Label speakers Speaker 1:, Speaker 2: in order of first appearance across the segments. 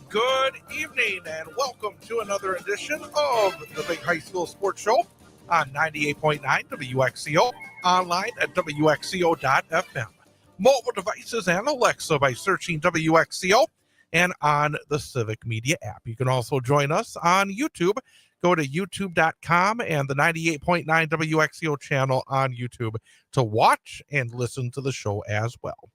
Speaker 1: Good evening and welcome to another edition of the Big High School Sports Show on 98.9 WXCO, online at WXCO.FM, mobile devices and Alexa by searching WXCO, and on the Civic Media app. You can also join us on YouTube. Go to youtube.com and the 98.9 WXCO channel on YouTube to watch and listen to the show as well.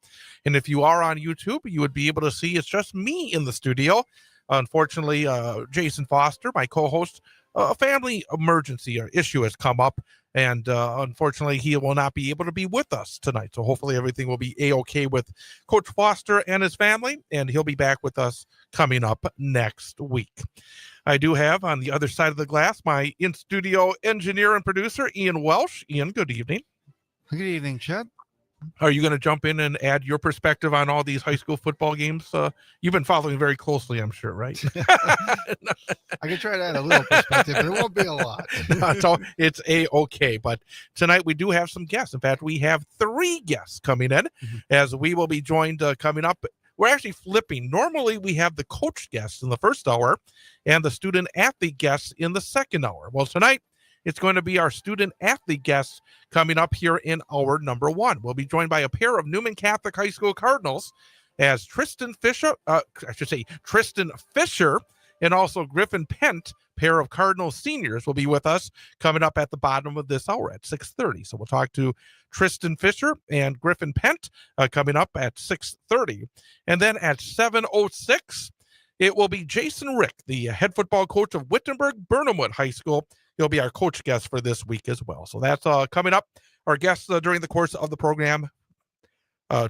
Speaker 1: And if you are on YouTube, you would be able to see it's just me in the studio. Unfortunately, Jason Foster, my co-host, a family emergency or issue has come up, and unfortunately, he will not be able to be with us tonight. So hopefully everything will be A-OK with Coach Foster and his family, and he'll be back with us coming up next week. I do have on the other side of the glass my in-studio engineer and producer, Ian Welsh. Ian, good evening.
Speaker 2: Good evening, Chet.
Speaker 1: Are you going to jump in and add your perspective on all these high school football games? You've been following very closely, I'm sure, right?
Speaker 2: I can try to add a little perspective, but it won't be a lot.
Speaker 1: It's A-OK. But tonight we do have some guests. In fact, we have 3 guests coming in as we will be joined coming up. We're actually flipping. Normally, we have the coach guests in the first hour and the student-athlete guests in the second hour. Well, tonight, it's going to be our student-athlete guests coming up here in hour number 1. We'll be joined by a pair of Newman Catholic High School Cardinals as Tristan Fisher, and also Griffin Pent, pair of Cardinal seniors, will be with us coming up at the bottom of this hour at 6:30. So we'll talk to Tristan Fisher and Griffin Pent coming up at 6:30. And then at 7:06, it will be Jason Rick, the head football coach of Wittenberg-Burnhamwood High School. He'll be our coach guest for this week as well. So that's coming up. Our guests during the course of the program,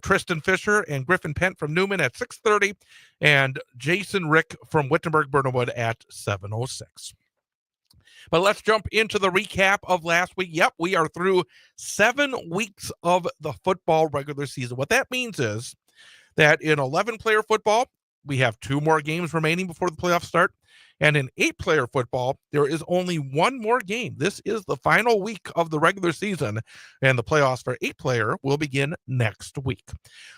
Speaker 1: Tristan Fisher and Griffin Pent from Newman at 6:30, and Jason Rick from Wittenberg-Burnhamwood at 7:06. But let's jump into the recap of last week. Yep, we are through 7 weeks of the football regular season. What that means is that in 11-player football, we have 2 more games remaining before the playoffs start. And in 8-player football, there is only 1 more game. This is the final week of the regular season, and the playoffs for 8-player will begin next week.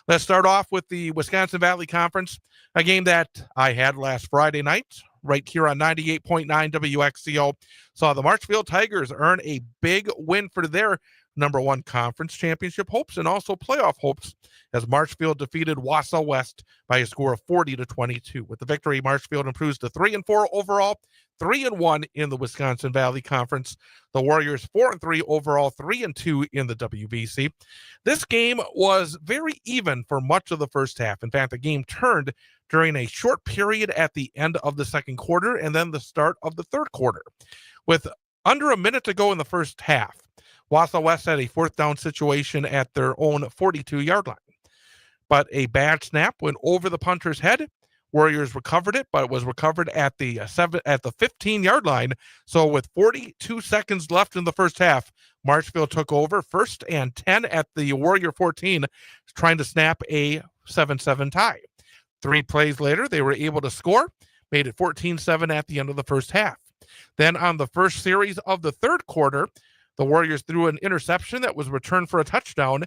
Speaker 1: Let's start off with the Wisconsin Valley Conference, a game that I had last Friday night, right here on 98.9 WXCO. Saw the Marshfield Tigers earn a big win for their number 1 conference championship hopes and also playoff hopes as Marshfield defeated Wausau West by a score of 40-22. With the victory, Marshfield improves to 3-4 overall, 3-1 in the Wisconsin Valley Conference. The Warriors 4-3 overall, 3-2 in the WVC. This game was very even for much of the first half. In fact, the game turned during a short period at the end of the second quarter and then the start of the third quarter. With under a minute to go in the first half, Wausau West had a 4th down situation at their own 42-yard line. But a bad snap went over the punter's head. Warriors recovered it, but it was recovered at the 15-yard line. So with 42 seconds left in the first half, Marshfield took over 1st and 10 at the Warrior 14, trying to snap a 7-7 tie. 3 plays later, they were able to score, made it 14-7 at the end of the first half. Then on the first series of the third quarter, the Warriors threw an interception that was returned for a touchdown,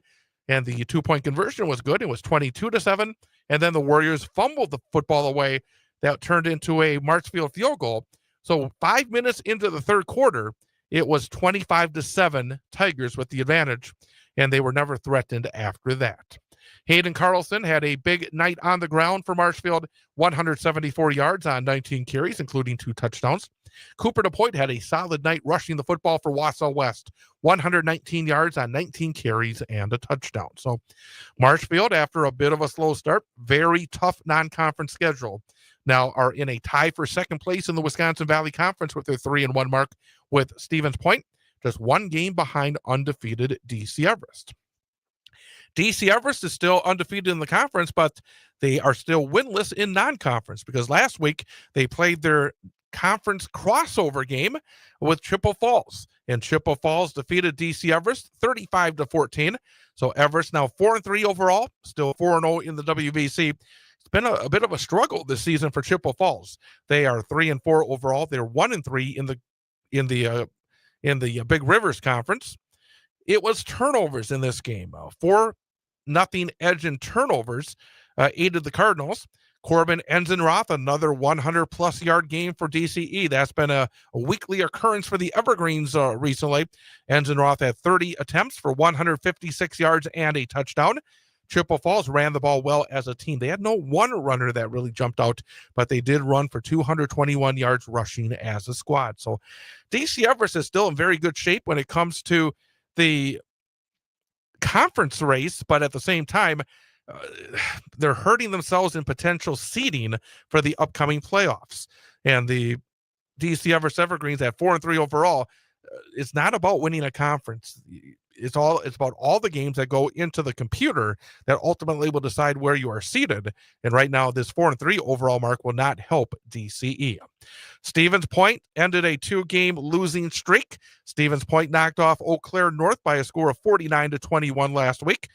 Speaker 1: and the 2-point conversion was good. It was 22-7, and then the Warriors fumbled the football away that turned into a Marshfield field goal. So 5 minutes into the third quarter, it was 25-7 Tigers with the advantage, and they were never threatened after that. Hayden Carlson had a big night on the ground for Marshfield, 174 yards on 19 carries, including 2 touchdowns. Cooper DePoint had a solid night rushing the football for Wausau West, 119 yards on 19 carries and a touchdown. So Marshfield, after a bit of a slow start, very tough non-conference schedule, now are in a tie for second place in the Wisconsin Valley Conference with their 3-1 mark with Stevens Point, just 1 game behind undefeated DC Everest. DC Everest is still undefeated in the conference, but they are still winless in non-conference because last week they played their conference crossover game with Chippewa Falls, and Chippewa Falls defeated DC Everest 35-14. So Everest now 4-3 overall, still 4-0 in the WVC. It's been a bit of a struggle this season for Chippewa Falls. They are 3-4 overall. They're 1-3 in the Big Rivers Conference. It was turnovers in this game. 4-0 edge in turnovers aided the Cardinals. Corbin Enzenroth, another 100-plus yard game for DCE. That's been a weekly occurrence for the Evergreens recently. Enzenroth had 30 attempts for 156 yards and a touchdown. Chippewa Falls ran the ball well as a team. They had no one runner that really jumped out, but they did run for 221 yards rushing as a squad. So DC Everest is still in very good shape when it comes to the conference race, but at the same time, they're hurting themselves in potential seeding for the upcoming playoffs. And the DC Everest Evergreens at 4-3 overall, it's not about winning a conference. It's about all the games that go into the computer that ultimately will decide where you are seated. And right now, this 4-3 overall mark will not help DCE. Stevens Point ended a 2-game losing streak. Stevens Point knocked off Eau Claire North by a score of 49-21 last week.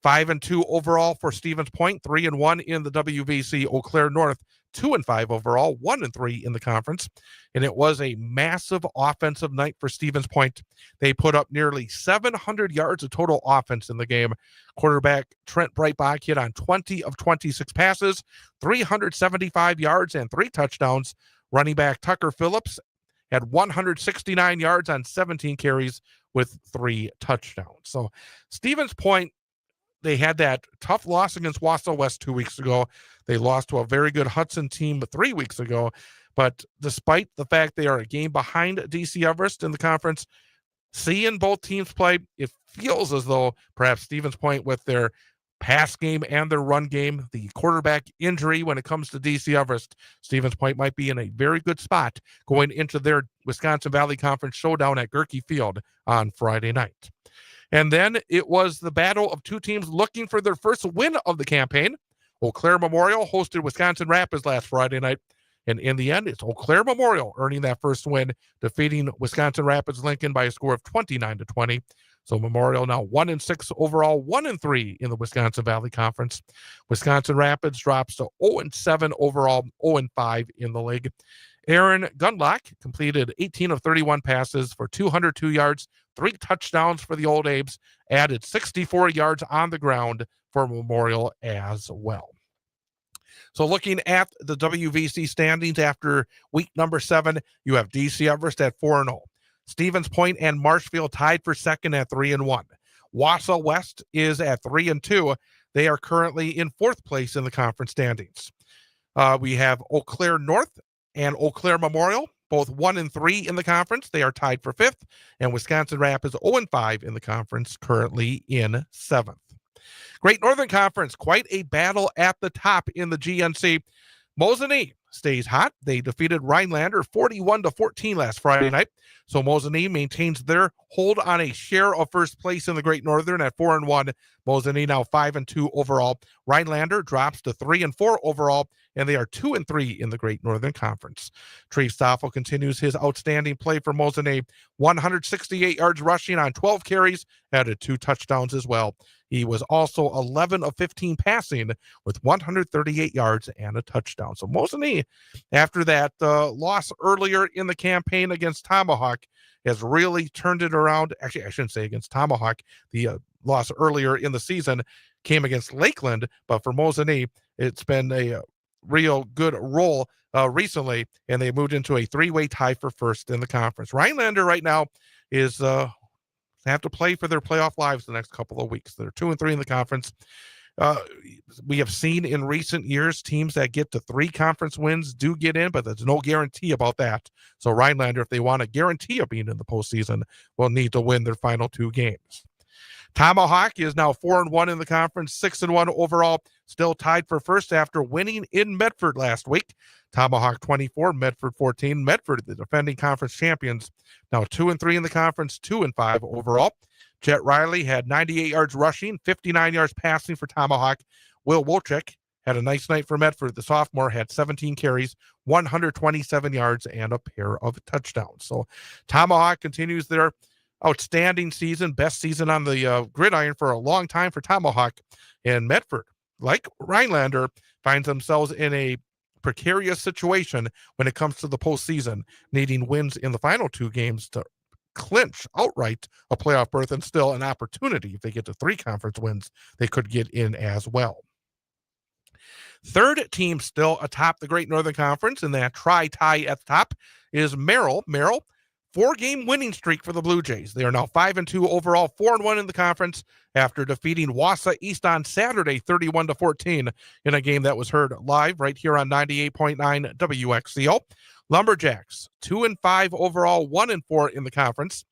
Speaker 1: 5-2 overall for Stevens Point, 3-1 in the WVC. Eau Claire North, 2-5 overall, 1-3 in the conference. And it was a massive offensive night for Stevens Point. They put up nearly 700 yards of total offense in the game. Quarterback Trent Breitbach hit on 20 of 26 passes, 375 yards and 3 touchdowns. Running back Tucker Phillips had 169 yards on 17 carries with 3 touchdowns. So Stevens Point, they had that tough loss against Wausau West 2 weeks ago. They lost to a very good Hudson team 3 weeks ago. But despite the fact they are a game behind DC Everest in the conference, seeing both teams play, it feels as though perhaps Stevens Point, with their pass game and their run game, the quarterback injury when it comes to DC Everest, Stevens Point might be in a very good spot going into their Wisconsin Valley Conference showdown at Gerke Field on Friday night. And then it was the battle of two teams looking for their first win of the campaign. Eau Claire Memorial hosted Wisconsin Rapids last Friday night. And in the end, it's Eau Claire Memorial earning that first win, defeating Wisconsin Rapids Lincoln by a score of 29-20. So Memorial now 1-6 overall, 1-3 in the Wisconsin Valley Conference. Wisconsin Rapids drops to 0-7 overall, 0-5 in the league. Aaron Gundlach completed 18 of 31 passes for 202 yards, 3 touchdowns for the Old Abes, added 64 yards on the ground for Memorial as well. So looking at the WVC standings after week number 7, you have DC Everest at 4-0. Stevens Point and Marshfield tied for second at 3-1. Wausau West is at 3-2. They are currently in 4th place in the conference standings. We have Eau Claire North and Eau Claire Memorial, both 1-3 in the conference. They are tied for 5th. And Wisconsin Rapids 0-5 in the conference, currently in 7th. Great Northern Conference, quite a battle at the top in the GNC. Mosinee stays hot. They defeated Rhinelander 41-14 last Friday night. So Mosinee maintains their hold on a share of first place in the Great Northern at 4-1. Mosinee now 5-2 overall. Rhinelander drops to 3-4 overall, and they are 2-3 in the Great Northern Conference. Treve Stoffel continues his outstanding play for Mosinee. 168 yards rushing on 12 carries, added 2 touchdowns as well. He was also 11 of 15 passing with 138 yards and a touchdown. So Mosinee, after that loss earlier in the campaign against Tomahawk, has really turned it around. Actually, I shouldn't say against Tomahawk. The loss earlier in the season came against Lakeland, but for Mosinee, it's been a real good role recently, and they moved into a 3-way tie for first in the conference. Rhinelander right now is have to play for their playoff lives the next couple of weeks. They're 2-3 in the conference. We have seen in recent years teams that get to 3 conference wins do get in, but there's no guarantee about that. So Rhinelander, if they want a guarantee of being in the postseason, will need to win their final 2 games. Tomahawk is now 4-1 in the conference, 6-1 overall, still tied for first after winning in Medford last week. Tomahawk 24, Medford 14. Medford, the defending conference champions, now 2-3 in the conference, 2-5 overall. Jet Riley had 98 yards rushing, 59 yards passing for Tomahawk. Will Wojcik had a nice night for Medford. The sophomore had 17 carries, 127 yards, and a pair of touchdowns. So Tomahawk continues their outstanding season, best season on the gridiron for a long time for Tomahawk. And Medford, like Rhinelander, finds themselves in a precarious situation when it comes to the postseason, needing wins in the final 2 games to clinch outright a playoff berth, and still an opportunity if they get to 3 conference wins, they could get in as well. Third team still atop the Great Northern Conference in that tie at the top is Merrill. Merrill, 4-game winning streak for the Blue Jays. They are now 5-2 overall, 4-1 in the conference after defeating Wausau East on Saturday 31-14 in a game that was heard live right here on 98.9 WXCO. Lumberjacks, 2-5 overall, 1-4 in the conference.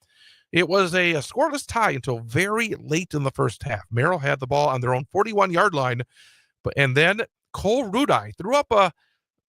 Speaker 1: It was a scoreless tie until very late in the first half. Merrill had the ball on their own 41-yard line, and then Cole Rudai threw up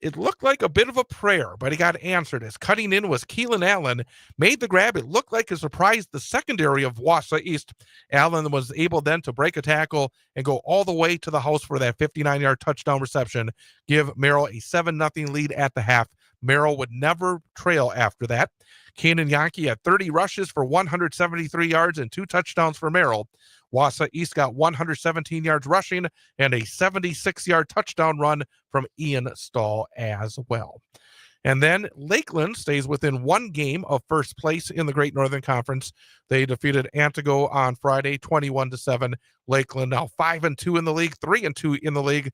Speaker 1: it looked like a bit of a prayer, but he got answered as cutting in was Keelan Allen, made the grab. It looked like it surprised the secondary of Wausau East. Allen was able then to break a tackle and go all the way to the house for that 59-yard touchdown reception, give Merrill a 7-0 lead at the half. Merrill would never trail after that. Kanan Yankee had 30 rushes for 173 yards and 2 touchdowns for Merrill. Wausau East got 117 yards rushing and a 76-yard touchdown run from Ian Stahl as well. And then Lakeland stays within 1 game of first place in the Great Northern Conference. They defeated Antigo on Friday, 21-7. Lakeland now 5-2 in the league, 3-2 in the league.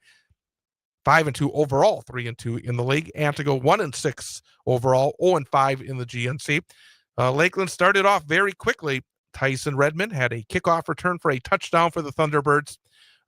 Speaker 1: 5-2 overall, 3-2 in the league. Antigo 1-6 overall, 0-5 in the GNC. Lakeland started off very quickly. Tyson Redmond had a kickoff return for a touchdown for the Thunderbirds.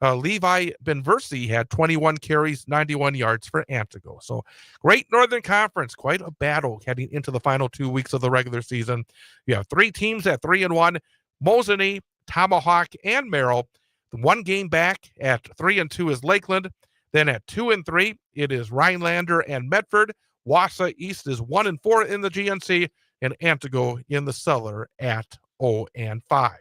Speaker 1: Levi Benversi had 21 carries, 91 yards for Antigo. So Great Northern Conference, quite a battle heading into the final 2 weeks of the regular season. You have 3 teams at 3-1, Mosinee, Tomahawk, and Merrill. The 1 game back at 3-2 is Lakeland. Then at 2-3, it is Rhinelander and Medford. Wausau East is 1-4 in the GNC, and Antigo in the cellar at 0-5.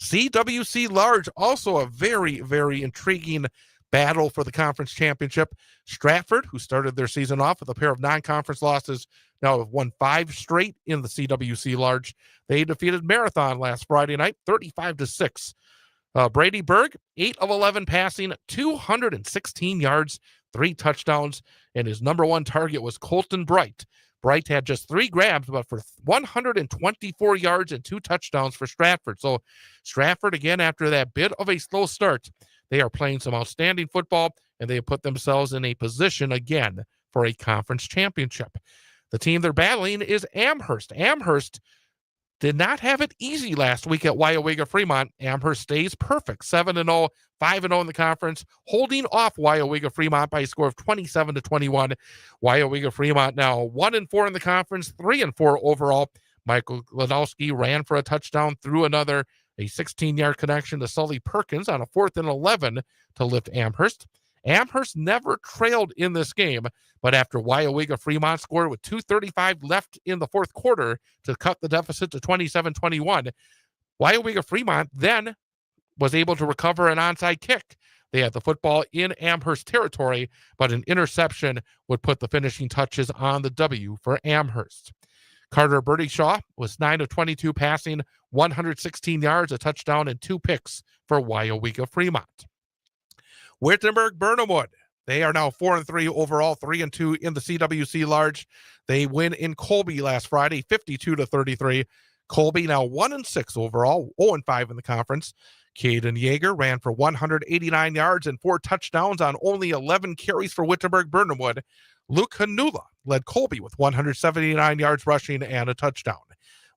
Speaker 1: CWC Large, also a very, very intriguing battle for the conference championship. Stratford, who started their season off with a pair of non-conference losses, now have won 5 straight in the CWC Large. They defeated Marathon last Friday night, 35-6. Brady Berg, 8 of 11 passing, 216 yards, 3 touchdowns, and his number 1 target was Colton Bright. Bright had just 3 grabs, but for 124 yards and 2 touchdowns for Stratford. So Stratford, again, after that bit of a slow start, they are playing some outstanding football, and they have put themselves in a position again for a conference championship. The team they're battling is Amherst. Amherst did not have it easy last week at Wyawega Fremont. Amherst stays perfect, 7-0, 5-0 in the conference, holding off Wyawega Fremont by a score of 27-21. Wyawega Fremont now 1-4 in the conference, 3-4 overall. Michael Gladowski ran for a touchdown, threw another, a 16-yard connection to Sully Perkins on a 4th and 11 to lift Amherst. Amherst never trailed in this game, but after Wyawega Fremont scored with 2:35 left in the 4th quarter to cut the deficit to 27-21, Wyawega Fremont then was able to recover an onside kick. They had the football in Amherst territory, but an interception would put the finishing touches on the W for Amherst. Carter Birdyshaw was 9 of 22 passing, 116 yards, a touchdown, and 2 picks for Wyawega Fremont. Wittenberg-Burnhamwood, they are now 4-3 overall, 3-2 in the CWC Large. They win in Colby last Friday, 52-33. Colby now 1-6 overall, 0-5 in the conference. Caden Yeager ran for 189 yards and 4 touchdowns on only 11 carries for Wittenberg-Burnhamwood. Luke Hanula led Colby with 179 yards rushing and a touchdown.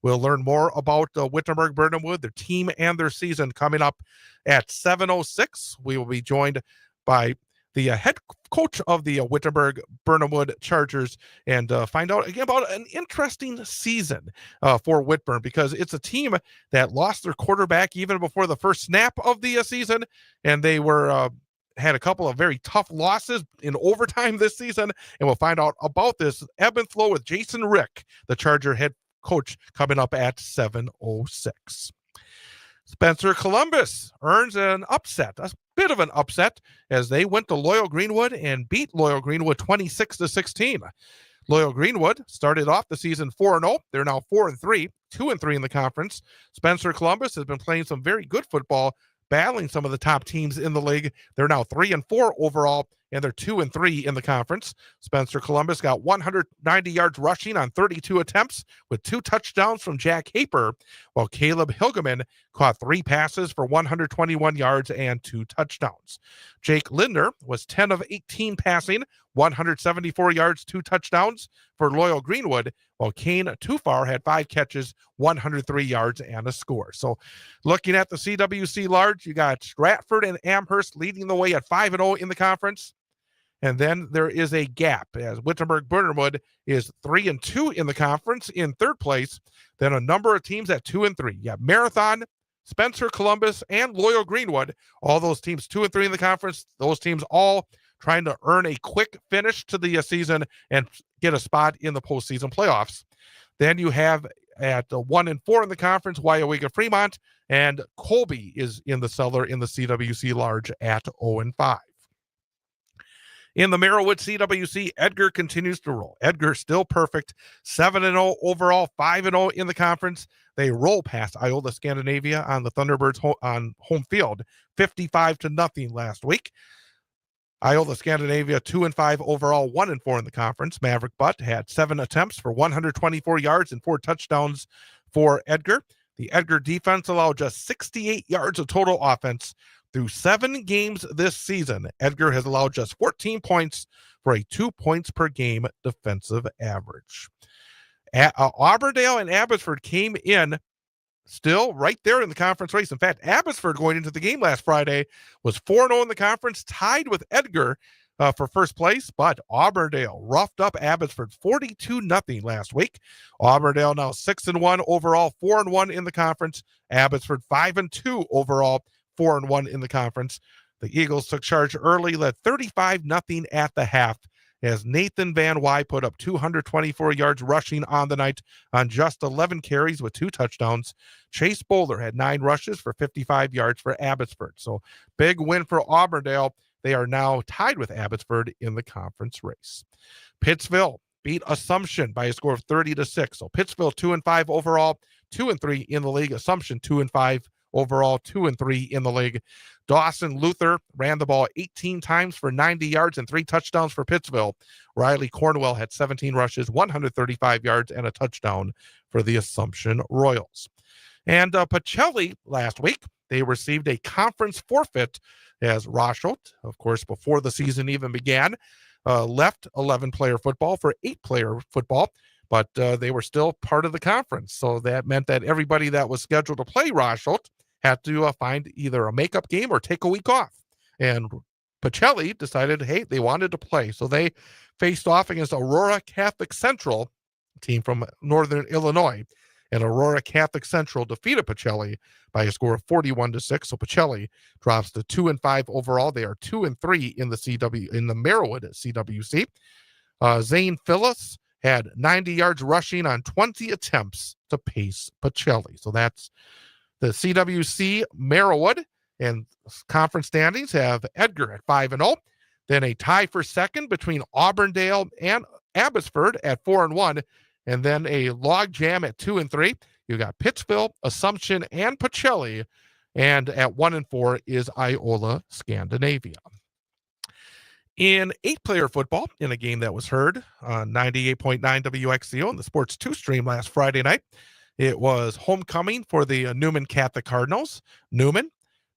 Speaker 1: We'll learn more about Wittenberg-Burnhamwood, their team, and their season coming up at 7:06. We will be joined by the head coach of the Wittenberg-Burnhamwood Chargers and find out again about an interesting season for Whitburn, because it's a team that lost their quarterback even before the first snap of the season, and they were had a couple of very tough losses in overtime this season, and we'll find out about this ebb and flow with Jason Rick, the Charger head coach, coming up at 7:06. Spencer Columbus earns an upset, a bit of an upset, as they went to Loyal Greenwood and beat Loyal Greenwood 26-16. Loyal Greenwood started off the season 4-0. They're now 4-3, 2-3 in the conference. Spencer Columbus has been playing some very good football, battling some of the top teams in the league. They're now 3-4 overall and they're 2-3 in the conference. Spencer Columbus got 190 yards rushing on 32 attempts with 2 touchdowns from Jack Haper, while Caleb Hilgeman caught 3 passes for 121 yards and 2 touchdowns. Jake Lindner was 10 of 18 passing, 174 yards, 2 touchdowns for Loyal Greenwood, while Kane Tufar had 5 catches, 103 yards, and a score. So looking at the CWC Large, you got Stratford and Amherst leading the way at 5-0 in the conference. And then there is a gap as Wittenberg-Bournemouth is 3-2 in the conference in third place. Then a number of teams at 2-3. You have Marathon, Spencer Columbus, and Loyal Greenwood. All those teams 2-3 in the conference. Those teams all trying to earn a quick finish to the season and get a spot in the postseason playoffs. Then you have at 1-4 in the conference, Wyowega Fremont, and Colby is in the cellar in the CWC Large at 0-5. In the Merrillwood CWC, Edgar continues to roll. Edgar still perfect, 7-0 overall, 5-0 in the conference. They roll past Iola Scandinavia on the Thunderbirds on home field, 55-0 last week. Iola Scandinavia 2-5 overall, 1-4 in the conference. Maverick Butt had 7 attempts for 124 yards and 4 touchdowns for Edgar. The Edgar defense allowed just 68 yards of total offense. Through 7 games this season, Edgar has allowed just 14 points for a 2 points per game defensive average. Auburndale and Abbotsford came in still right there in the conference race. In fact, Abbotsford going into the game last Friday was 4-0 in the conference, tied with Edgar for first place, but Auburndale roughed up Abbotsford 42-0 last week. Auburndale now 6-1 overall, 4-1 in the conference. Abbotsford 5-2 overall, 4-1 in the conference. The Eagles took charge early, led 35-0 at the half as Nathan Van Wy put up 224 yards rushing on the night on just 11 carries with 2 touchdowns. Chase Bowler had 9 rushes for 55 yards for Abbotsford. So big win for Auburndale. They are now tied with Abbotsford in the conference race. Pittsville beat Assumption by a score of 30-6. So Pittsville 2-5 overall, 2-3 in the league. Assumption 2-5 overall, 2-3 in the league. Dawson Luther ran the ball 18 times for 90 yards and 3 touchdowns for Pittsville. Riley Cornwell had 17 rushes, 135 yards, and a touchdown for the Assumption Royals. And Pacelli last week, they received a conference forfeit as Rosholt, of course, before the season even began, left 11-player football for 8-player football, but they were still part of the conference. So that meant that everybody that was scheduled to play Rosholt had to find either a makeup game or take a week off. And Pacelli decided, hey, they wanted to play. So they faced off against Aurora Catholic Central, a team from Northern Illinois. And Aurora Catholic Central defeated Pacelli by a score of 41-6. So Pacelli drops to 2-5 overall. They are 2-3 in the Merrillwood CWC. Zane Phyllis had 90 yards rushing on 20 attempts to pace Pacelli. So that's the CWC Merrillwood, and conference standings have Edgar at 5-0. Then a tie for second between Auburndale and Abbotsford at 4-1. And then a log jam at 2-3. You got Pittsville, Assumption, and Pacelli. And at 1-4 is Iola Scandinavia. In 8-player football, in a game that was heard on 98.9 WXCO and the Sports 2 stream last Friday night, it was homecoming for the Newman Catholic Cardinals. Newman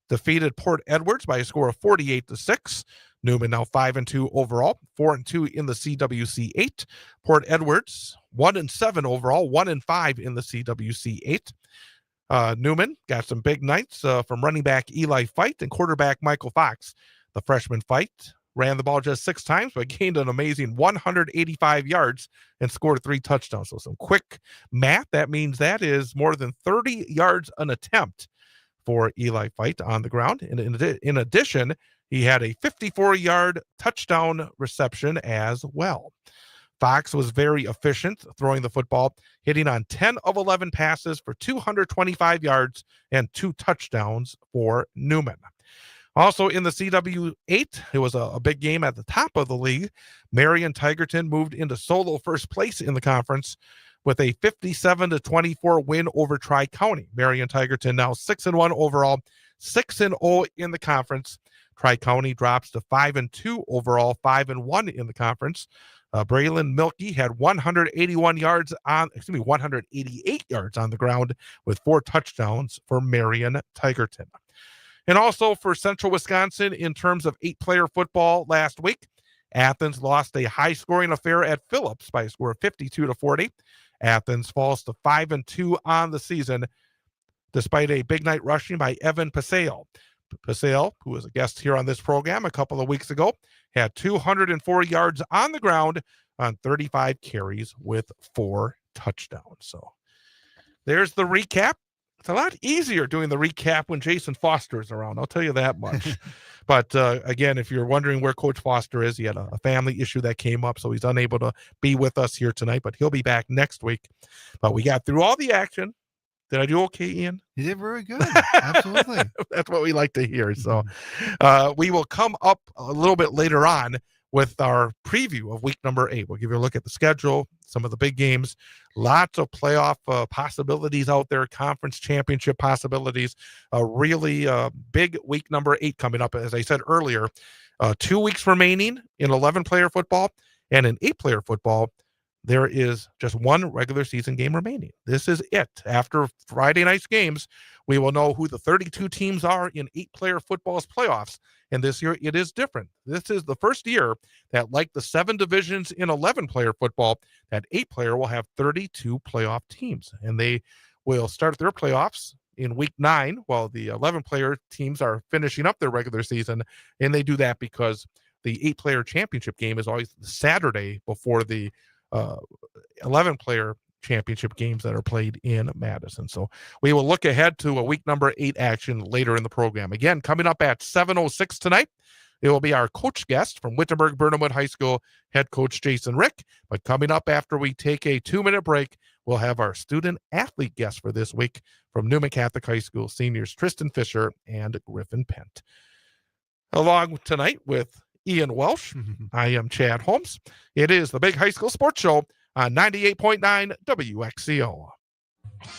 Speaker 1: defeated Port Edwards by a score of 48-6. Newman now 5-2 overall, 4-2 in the CWC 8. Port Edwards 1-7 overall, 1-5 in the CWC 8. Newman got some big nights from running back Eli Fight and quarterback Michael Fox. The freshman Fight ran the ball just 6 times, but gained an amazing 185 yards and scored 3 touchdowns. So some quick math, that means that is more than 30 yards an attempt for Eli Fight on the ground. And in addition, he had a 54-yard touchdown reception as well. Fox was very efficient throwing the football, hitting on 10 of 11 passes for 225 yards and 2 touchdowns for Newman. Also in the CW8, it was a big game at the top of the league. Marion Tigerton moved into solo first place in the conference with a 57-24 win over Tri-County. Marion Tigerton now 6-1 overall, 6-0 in the conference. Tri-County drops to 5-2 overall, 5-1 in the conference. Braylon Milkey had 188 yards on the ground with 4 touchdowns for Marion Tigerton. And also for Central Wisconsin, in terms of 8-player football last week, Athens lost a high-scoring affair at Phillips by a score of 52-40. Athens falls to 5-2 on the season, despite a big night rushing by Evan Paseo. Paseo, who was a guest here on this program a couple of weeks ago, had 204 yards on the ground on 35 carries with 4 touchdowns. So there's the recap. It's a lot easier doing the recap when Jason Foster is around. I'll tell you that much. But again, if you're wondering where Coach Foster is, he had a family issue that came up, so he's unable to be with us here tonight, but he'll be back next week. But we got through all the action. Did I do okay, Ian?
Speaker 2: You did very good. Absolutely.
Speaker 1: That's what we like to hear. So we will come up a little bit later on with our preview of week number 8. We'll give you a look at the schedule, some of the big games, lots of playoff possibilities out there, conference championship possibilities, a really big week number 8 coming up. As I said earlier, 2 weeks remaining in 11-player football, and in 8-player football, there is just 1 regular season game remaining. This is it. After Friday night's games, we will know who the 32 teams are in 8-player football's playoffs. And this year, it is different. This is the first year that, like the 7 divisions in 11-player football, that 8-player will have 32 playoff teams. And they will start their playoffs in week 9 while the 11-player teams are finishing up their regular season. And they do that because the 8-player championship game is always the Saturday before the 11-player championship games that are played in Madison. So we will look ahead to a week number 8 action later in the program. Again, coming up at 7:06 tonight, it will be our coach guest from Wittenberg-Burnhamwood High School, head coach Jason Rick. But coming up after we take a 2-minute break, we'll have our student athlete guest for this week from Newman Catholic High School seniors Tristan Fisher and Griffin Pent. Along tonight with Ian Welsh, I am Chad Holmes. It is the Big High School Sports Show on 98.9 WXCO.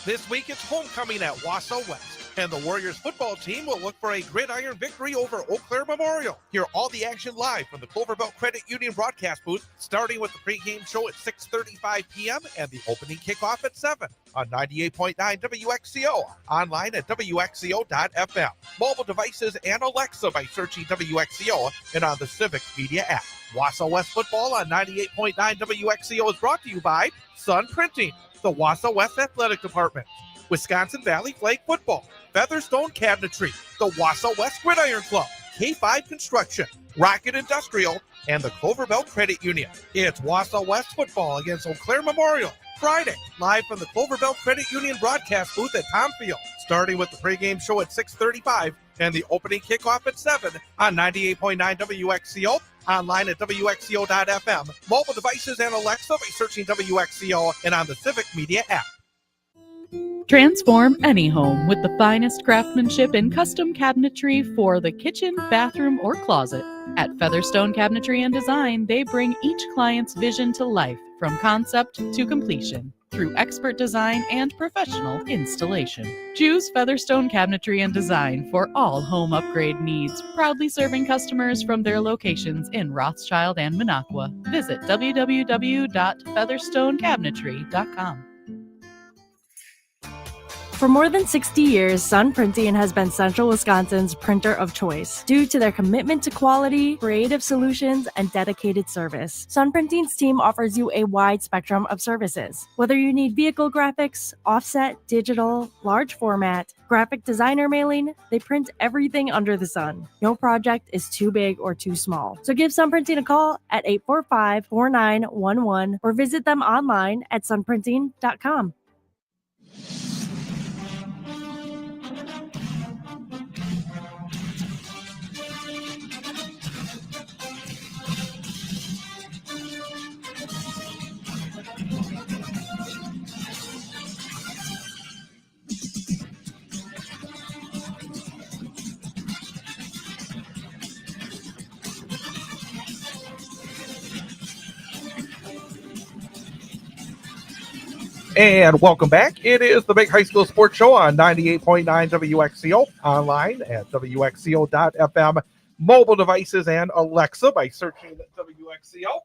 Speaker 1: This week it's homecoming at Wausau West, and the Warriors football team will look for a gridiron victory over Eau Claire Memorial. Hear all the action live from the Cloverbelt Credit Union broadcast booth, starting with the pregame show at 6:35 p.m. and the opening kickoff at 7 on 98.9 WXCO, online at WXCO.FM, mobile devices and Alexa by searching WXCO, and on the Civic Media app. Wausau West football on 98.9 WXCO is brought to you by Sun Printing, the Wausau West Athletic Department, Wisconsin Valley Flag Football, Featherstone Cabinetry, the Wausau West Gridiron Club, K5 Construction, Rocket Industrial, and the Cloverbelt Credit Union. It's Wausau West football against Eau Claire Memorial, Friday, live from the Cloverbelt Credit Union broadcast booth at Tom Field, starting with the pregame show at 6:35 and the opening kickoff at 7 on 98.9 WXCO, online at WXCO.FM, mobile devices and Alexa by searching WXCO, and on the Civic Media app.
Speaker 3: Transform any home with the finest craftsmanship in custom cabinetry for the kitchen, bathroom, or closet. At Featherstone Cabinetry and Design, they bring each client's vision to life from concept to completion through expert design and professional installation. Choose Featherstone Cabinetry and Design for all home upgrade needs, proudly serving customers from their locations in Rothschild and Minocqua. Visit www.featherstonecabinetry.com.
Speaker 4: For more than 60 years, Sun Printing has been Central Wisconsin's printer of choice due to their commitment to quality, creative solutions, and dedicated service. Sun Printing's team offers you a wide spectrum of services. Whether you need vehicle graphics, offset, digital, large format, graphic designer mailing, they print everything under the sun. No project is too big or too small. So give Sun Printing a call at 845-4911 or visit them online at sunprinting.com.
Speaker 1: And welcome back. It is the Big High School Sports Show on 98.9 WXCO, online at WXCO.FM, mobile devices and Alexa by searching WXCO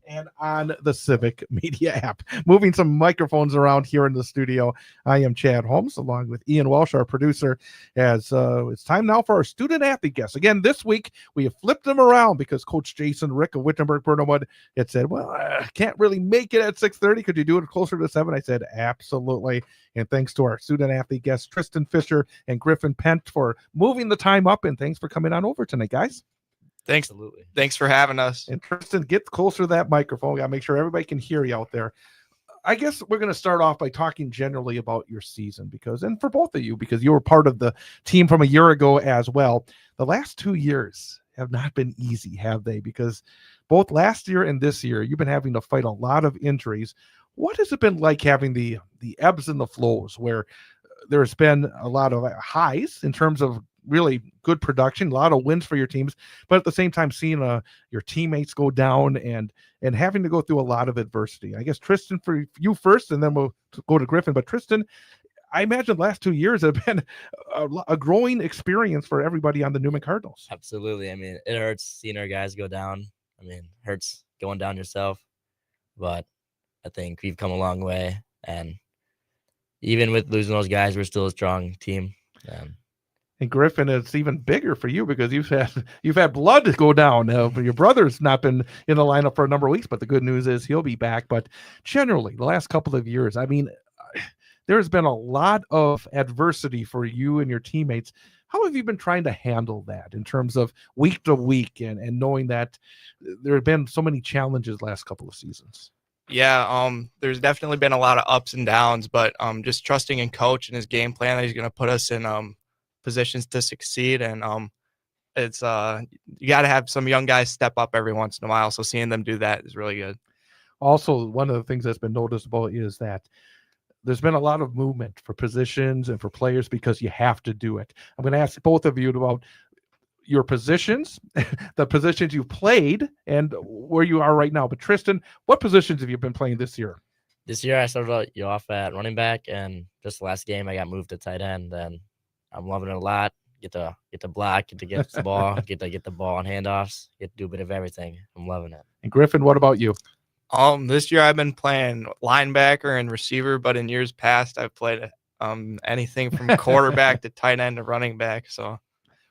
Speaker 1: and on the Civic Media app. Moving some microphones around here in the studio, I am Chad Holmes, along with Ian Walsh, our producer, as it's time now for our student-athlete guests. Again, this week, we have flipped them around because Coach Jason Rick of Wittenberg-Burnhamwood had said, well, I can't really make it at 6:30. Could you do it closer to 7? I said, absolutely. And thanks to our student-athlete guests, Tristan Fisher and Griffin Pent, for moving the time up, and thanks for coming on over tonight, guys.
Speaker 5: Thanks.
Speaker 6: Absolutely.
Speaker 5: Thanks for having us.
Speaker 1: And Tristan, get closer to that microphone. We got to make sure everybody can hear you out there. I guess we're going to start off by talking generally about your season and for both of you, because you were part of the team from a year ago as well. The last 2 years have not been easy, have they? Because both last year and this year, you've been having to fight a lot of injuries. What has it been like having the ebbs and the flows where there's been a lot of highs in terms of really good production, a lot of wins for your teams, but at the same time seeing your teammates go down and having to go through a lot of adversity? I guess, Tristan, for you first, and then we'll go to Griffin. But Tristan, I imagine the last 2 years have been a growing experience for everybody on the Newman Cardinals.
Speaker 6: Absolutely. I mean, it hurts seeing our guys go down. I mean, it hurts going down yourself, but I think we've come a long way. And even with losing those guys, we're still a strong team.
Speaker 1: And Griffin, it's even bigger for you because you've had blood to go down. Your brother's not been in the lineup for a number of weeks, but the good news is he'll be back. But generally, the last couple of years, I mean, there's been a lot of adversity for you and your teammates. How have you been trying to handle that in terms of week to week and knowing that there have been so many challenges last couple of seasons?
Speaker 5: Yeah, there's definitely been a lot of ups and downs, but just trusting in coach and his game plan that he's going to put us in positions to succeed. And it's you got to have some young guys step up every once in a while. So seeing them do that is really good.
Speaker 1: Also, one of the things that's been noticeable is that there's been a lot of movement for positions and for players because you have to do it. I'm going to ask both of you about your positions, the positions you've played, and where you are right now. But Tristan, what positions have you been playing this year?
Speaker 6: This year, I started off at running back, and just the last game, I got moved to tight end, and I'm loving it a lot. Get to block, get to get the ball, get the ball on handoffs, get to do a bit of everything. I'm loving it.
Speaker 1: And Griffin, what about you?
Speaker 5: This year I've been playing linebacker and receiver, but in years past I've played anything from quarterback to tight end to running back. So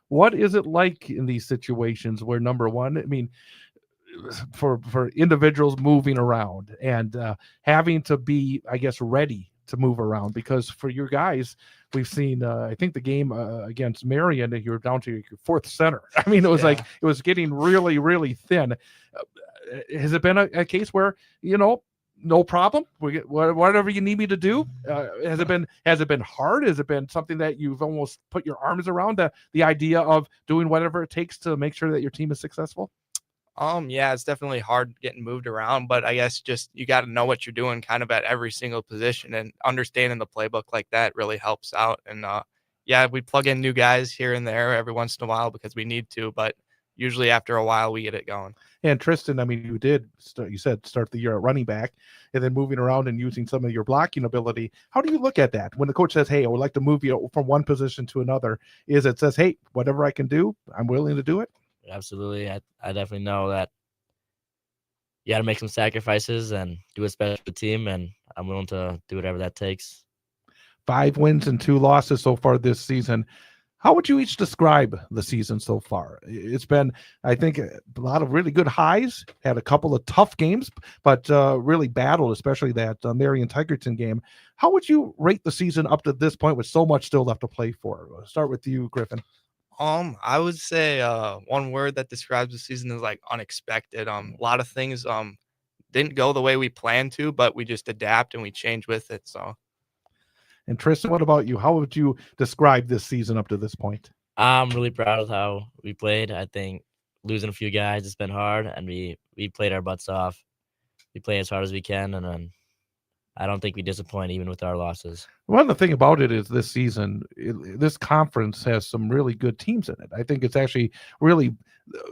Speaker 1: what is it like in these situations where, number one, I mean, for individuals moving around and having to be, I guess, ready to move around? Because for your guys, we've seen, I think the game against Marion, you were down to your fourth center. I mean, it was like, it was getting really, really thin. Has it been a case where, no problem, we get whatever you need me to do? Has it been hard? Has it been something that you've almost put your arms around, the idea of doing whatever it takes to make sure that your team is successful?
Speaker 5: Yeah, it's definitely hard getting moved around, but I guess just you got to know what you're doing kind of at every single position, and understanding the playbook like that really helps out. And we plug in new guys here and there every once in a while because we need to, but usually after a while we get it going. And
Speaker 1: Tristan, I mean, you said start the year at running back and then moving around and using some of your blocking ability. How do you look at that when the coach says, hey, I would like to move you from one position to another? Is it says, hey, whatever I can do, I'm willing to do it?
Speaker 6: Absolutely. I definitely know that you got to make some sacrifices and do a special team, and I'm willing to do whatever that takes. 5
Speaker 1: wins and 2 losses so far this season. How would you each describe the season so far? It's been, I think, a lot of really good highs, had a couple of tough games, but really battled, especially that Marion Tigerton game. How would you rate the season up to this point with so much still left to play for? I'll start with you, Griffin.
Speaker 5: I would say one word that describes the season is like unexpected. A lot of things didn't go the way we planned to, but we just adapt and we change with it. So.
Speaker 1: And Tristan, what about you? How would you describe this season up to this point?
Speaker 6: I'm really proud of how we played. I think losing a few guys, it's been hard, and we played our butts off. We play as hard as we can, and then I don't think we disappoint even with our losses.
Speaker 1: One of the thing about it is this season, this conference has some really good teams in it. I think it's actually really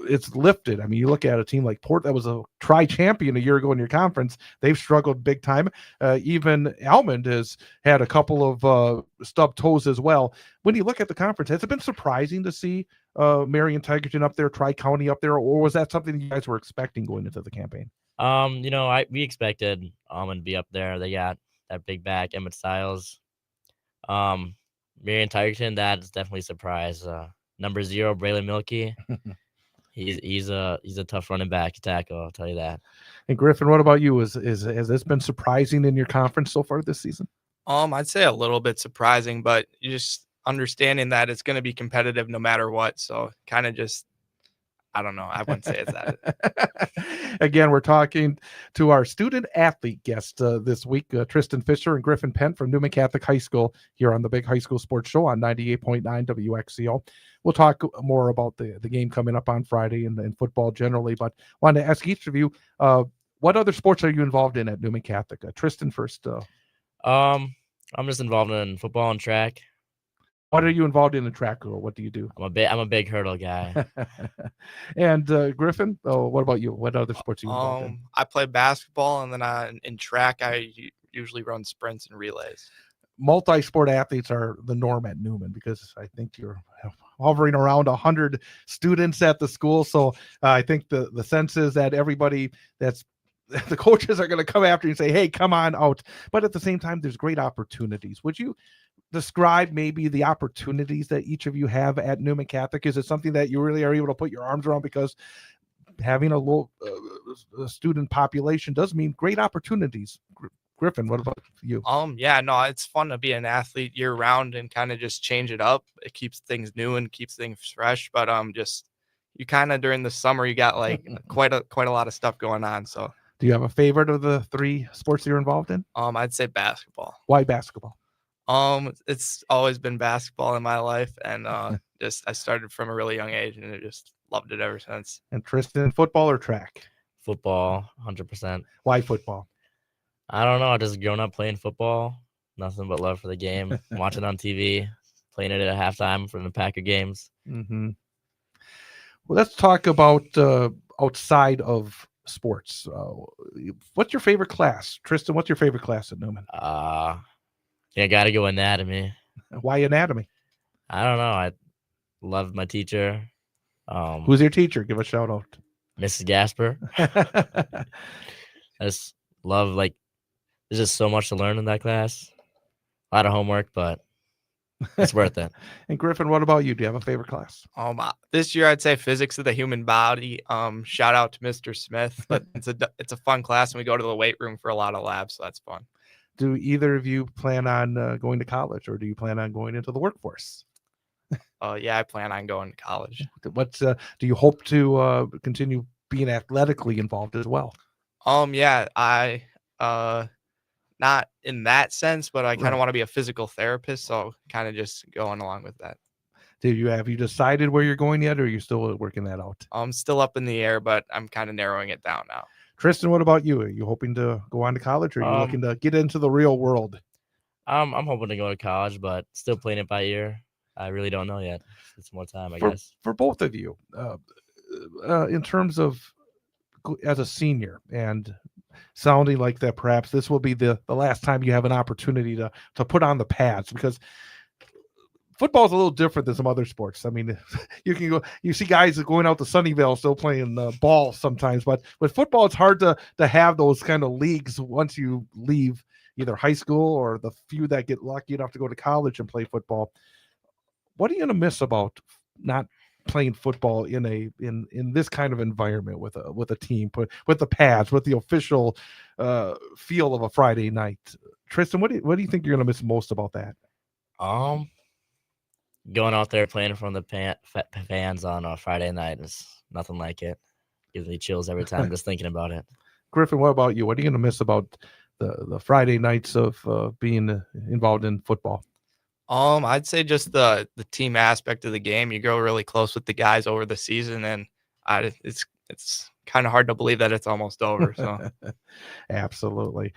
Speaker 1: it's lifted. I mean, you look at a team like Port that was a tri-champion a year ago in your conference. They've struggled big time. Even Almond has had a couple of stubbed toes as well. When you look at the conference, has it been surprising to see Marion Tigerton up there, Tri-County up there, or was that something you guys were expecting going into the campaign?
Speaker 6: We expected Almond to be up there. They got that big back, Emmett Styles. Marion Tigerton, that is definitely a surprise. Number 0, Braylon Milkey. He's a tough running back to tackle, I'll tell you that.
Speaker 1: And Griffin, what about you? Has this been surprising in your conference so far this season?
Speaker 5: I'd say a little bit surprising, but you just understanding that it's going to be competitive no matter what. So kind of just, I don't know. I wouldn't say it's that.
Speaker 1: Again, we're talking to our student athlete guest this week, Tristan Fisher and Griffin Pent from Newman Catholic High School here on the Big High School Sports Show on 98.9 WXCO. We'll talk more about the game coming up on Friday and football generally, but wanted to ask each of you, what other sports are you involved in at Newman Catholic? Tristan first.
Speaker 6: I'm just involved in football and track.
Speaker 1: What are you involved in track, or what do you do?
Speaker 6: I'm a big hurdle guy.
Speaker 1: And Griffin, what about you? What other sports are you involved in?
Speaker 5: I play basketball, and then in track, I usually run sprints and relays.
Speaker 1: Multi-sport athletes are the norm at Newman because I think you're hovering around 100 students at the school. So I think the sense is that everybody the coaches are going to come after you and say, hey, come on out. But at the same time, there's great opportunities. Would you describe maybe the opportunities that each of you have at Newman Catholic? Is it something that you really are able to put your arms around? Because having a low student population does mean great opportunities. Griffin, what about you?
Speaker 5: Yeah, no, it's fun to be an athlete year round and kind of just change it up. It keeps things new and keeps things fresh. But just you kind of during the summer, you got like quite a lot of stuff going on. So
Speaker 1: do you have a favorite of the 3 sports you're involved in?
Speaker 5: I'd say basketball.
Speaker 1: Why basketball?
Speaker 5: It's always been basketball in my life, and I started from a really young age, and I just loved it ever since.
Speaker 1: And Tristan, football or track?
Speaker 6: Football, 100%.
Speaker 1: Why football?
Speaker 6: I don't know. I just grown up playing football. Nothing but love for the game. Watching on TV, playing it at halftime for the Packer games.
Speaker 1: Mm-hmm. Well, let's talk about outside of sports. What's your favorite class? Tristan, what's your favorite class at Newman?
Speaker 6: Yeah, got to go anatomy.
Speaker 1: Why anatomy?
Speaker 6: I don't know. I loved my teacher.
Speaker 1: Who's your teacher? Give a shout out.
Speaker 6: Mrs. Gasper. I just love, there's just so much to learn in that class. A lot of homework, but it's worth it.
Speaker 1: And Griffin, what about you? Do you have a favorite class?
Speaker 5: This year I'd say physics of the human body. Shout out to Mr. Smith, but it's a fun class, and we go to the weight room for a lot of labs, so that's fun.
Speaker 1: Do either of you plan on going to college, or do you plan on going into the workforce?
Speaker 5: Yeah, I plan on going to college.
Speaker 1: What do you hope to continue being athletically involved as well?
Speaker 5: Yeah, I not in that sense, but I kind of want to be a physical therapist, so kind of just going along with that.
Speaker 1: Have you decided where you're going yet, or are you still working that out?
Speaker 5: I'm still up in the air, but I'm kind of narrowing it down now.
Speaker 1: Tristan, what about you? Are you hoping to go on to college, or are you looking to get into the real world?
Speaker 6: I'm hoping to go to college, but still playing it by ear. I really don't know yet. It's more time, I guess.
Speaker 1: For both of you, in terms of as a senior and sounding like that, perhaps this will be the last time you have an opportunity to put on the pads, because football is a little different than some other sports. I mean, you see guys going out to Sunnyvale still playing ball sometimes, but with football, it's hard to have those kind of leagues once you leave either high school or the few that get lucky enough to go to college and play football. What are you going to miss about not playing football in this kind of environment with a team, with the pads, with the official feel of a Friday night? Tristan, what do you think you're going to miss most about that?
Speaker 6: Going out there playing in front of the fans on a Friday night is nothing like it. Gives me chills every time just thinking about it.
Speaker 1: Griffin, what about you? What are you going to miss about the Friday nights of being involved in football?
Speaker 5: I'd say just the team aspect of the game. You grow really close with the guys over the season, and it's kind of hard to believe that it's almost over. So,
Speaker 1: absolutely.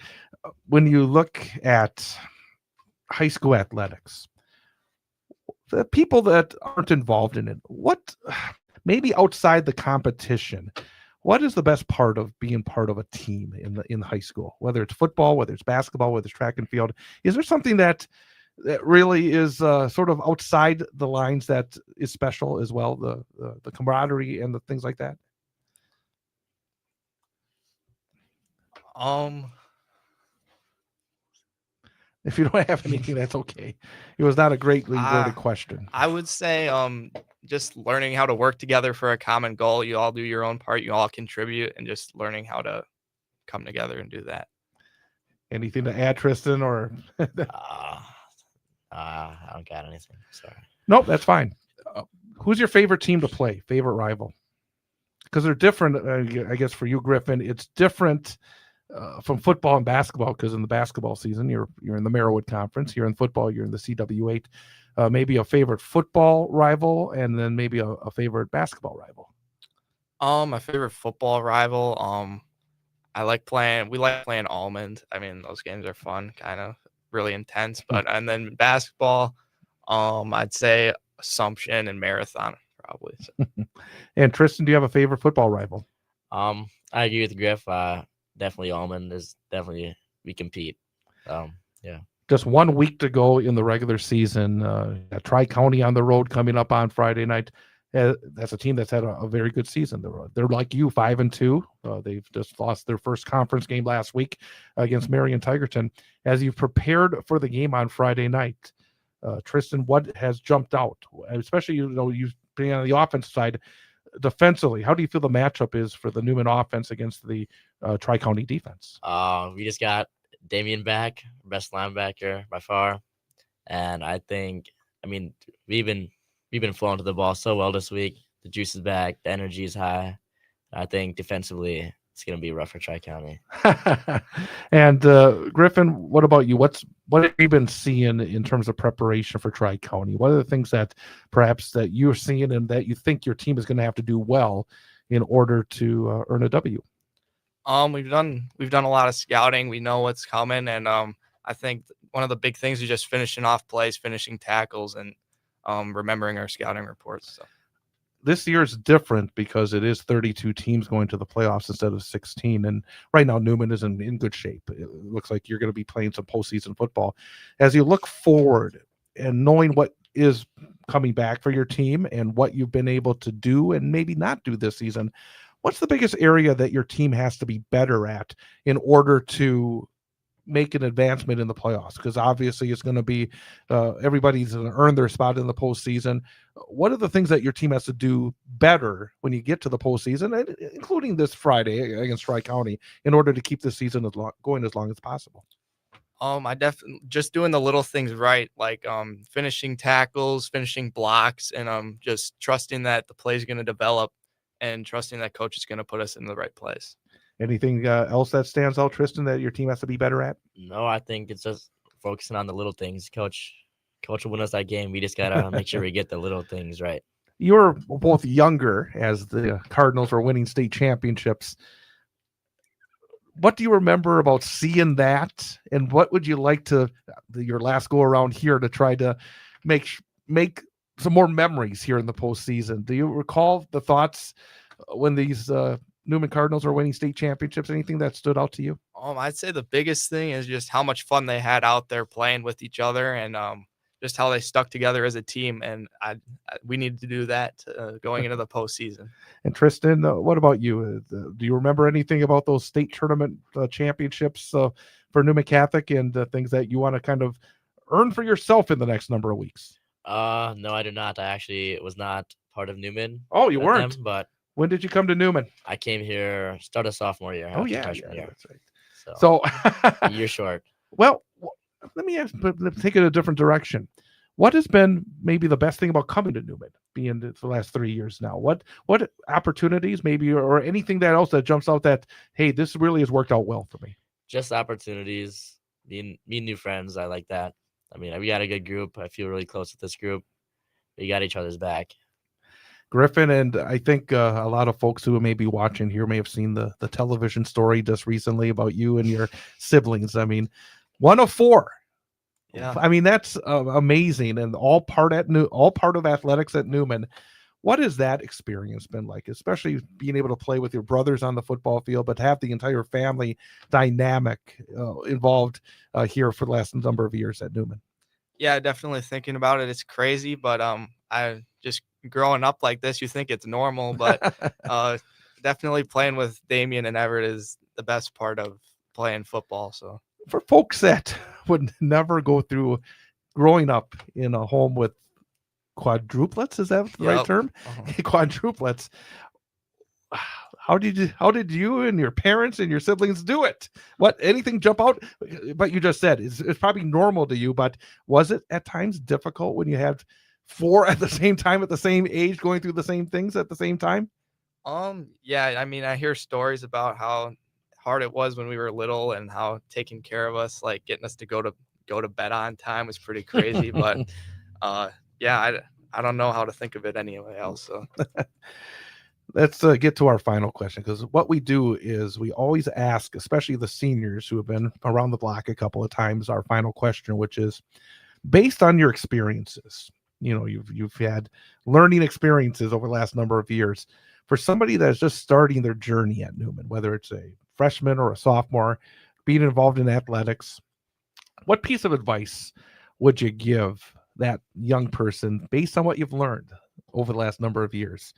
Speaker 1: When you look at high school athletics, the people that aren't involved in it, what maybe outside the competition, what is the best part of being part of a team in high school, whether it's football, whether it's basketball, whether it's track and field? Is there something that really is sort of outside the lines that is special as well, the camaraderie and the things like that? If you don't have anything, that's okay. It was not a greatly worded question.
Speaker 5: I would say just learning how to work together for a common goal. You all do your own part, you all contribute, and just learning how to come together and do that.
Speaker 1: Anything to add, Tristan? Or
Speaker 6: I don't got anything. Sorry.
Speaker 1: Nope, that's fine. Who's your favorite team to play? Favorite rival? Because they're different. I guess for you, Griffin, it's different from football and basketball. Because in the basketball season, you're in the Merriwood Conference. Here in football, you're in the CW8. Maybe a favorite football rival, and then maybe a favorite basketball rival.
Speaker 5: My favorite football rival. We like playing Almond. I mean, those games are fun, kind of really intense. But and then basketball, I'd say Assumption and Marathon probably. So.
Speaker 1: And Tristan, do you have a favorite football rival?
Speaker 6: I agree with Griff. Definitely Almond is definitely we compete. Yeah.
Speaker 1: Just 1 week to go in the regular season. Tri-County on the road coming up on Friday night. That's a team that's had a very good season. They're like you, 5-2. They've just lost their first conference game last week against Marion Tigerton. As you've prepared for the game on Friday night, Tristan, what has jumped out? Especially, you've been on the offensive side. Defensively, how do you feel the matchup is for the Newman offense against the Tri-County defense?
Speaker 6: We just got Damian back, best linebacker by far, and I mean, we've been flowing to the ball so well this week. The juice is back, the energy is high. I think defensively, it's going to be rough for Tri-County.
Speaker 1: And Griffin, what about you? What have you been seeing in terms of preparation for Tri-County? What are the things that perhaps that you're seeing and that you think your team is going to have to do well in order to earn a W?
Speaker 5: We've done a lot of scouting. We know what's coming, and I think one of the big things is just finishing off plays, finishing tackles, and remembering our scouting reports. So.
Speaker 1: This year is different because it is 32 teams going to the playoffs instead of 16. And right now, Newman is in good shape. It looks like you're going to be playing some postseason football. As you look forward and knowing what is coming back for your team and what you've been able to do and maybe not do this season, what's the biggest area that your team has to be better at in order to make an advancement in the playoffs? Because obviously it's going to be everybody's going to earn their spot in the postseason. What are the things that your team has to do better when you get to the postseason, including this Friday against Tri-County, in order to keep the season going as long as possible?
Speaker 5: I definitely just doing the little things right, like finishing tackles, finishing blocks, and just trusting that the play is going to develop and trusting that coach is going to put us in the right place.
Speaker 1: Anything else that stands out, Tristan, that your team has to be better at?
Speaker 6: No, I think it's just focusing on the little things. Coach will win us that game. We just got to make sure we get the little things right.
Speaker 1: You're both younger as the Cardinals are winning state championships. What do you remember about seeing that? And what would you like to, your last go around here, to try to make some more memories here in the postseason? Do you recall the thoughts when these Newman Cardinals are winning state championships? Anything that stood out to you?
Speaker 5: I'd say the biggest thing is just how much fun they had out there playing with each other, and just how they stuck together as a team. And we need to do that going into the postseason.
Speaker 1: And Tristan, what about you? Do you remember anything about those state tournament championships for Newman Catholic and things that you want to kind of earn for yourself in the next number of weeks?
Speaker 6: No, I do not. I actually was not part of Newman.
Speaker 1: Oh, you weren't?
Speaker 6: But
Speaker 1: when did you come to Newman?
Speaker 6: I came here, started sophomore year.
Speaker 1: Oh, yeah,
Speaker 6: freshman year.
Speaker 1: That's right. So
Speaker 6: you're short.
Speaker 1: Well, let me take it a different direction. What has been maybe the best thing about coming to Newman, being the last 3 years now? What opportunities maybe, or anything that else that jumps out that, hey, this really has worked out well for me?
Speaker 6: Just opportunities, meeting new friends. I like that. I mean, we got a good group. I feel really close with this group. We got each other's back.
Speaker 1: Griffin, and I think a lot of folks who may be watching here may have seen the television story just recently about you and your siblings. I mean, 1 of 4.
Speaker 5: Yeah.
Speaker 1: I mean, that's amazing, and all part of athletics at Newman. What has that experience been like, especially being able to play with your brothers on the football field, but have the entire family dynamic involved here for the last number of years at Newman?
Speaker 5: Yeah, definitely thinking about it. It's crazy, but I just growing up like this, you think it's normal, but definitely playing with Damian and Everett is the best part of playing football. So
Speaker 1: For folks that would never go through growing up in a home with quadruplets, is that the right term? Quadruplets. How did you and your parents and your siblings do it? Anything jump out? But you just said it's probably normal to you, but was it at times difficult when you had 4 at the same time, at the same age, going through the same things at the same time?
Speaker 5: Yeah, I mean, I hear stories about how hard it was when we were little and how taking care of us, like getting us to go to bed on time, was pretty crazy. But yeah, I don't know how to think of it anyway else. So
Speaker 1: let's get to our final question, because what we do is we always ask, especially the seniors who have been around the block a couple of times, our final question, which is based on your experiences. You've had learning experiences over the last number of years. For somebody that's just starting their journey at Newman, whether it's a freshman or a sophomore, being involved in athletics, what piece of advice would you give that young person based on what you've learned over the last number of years?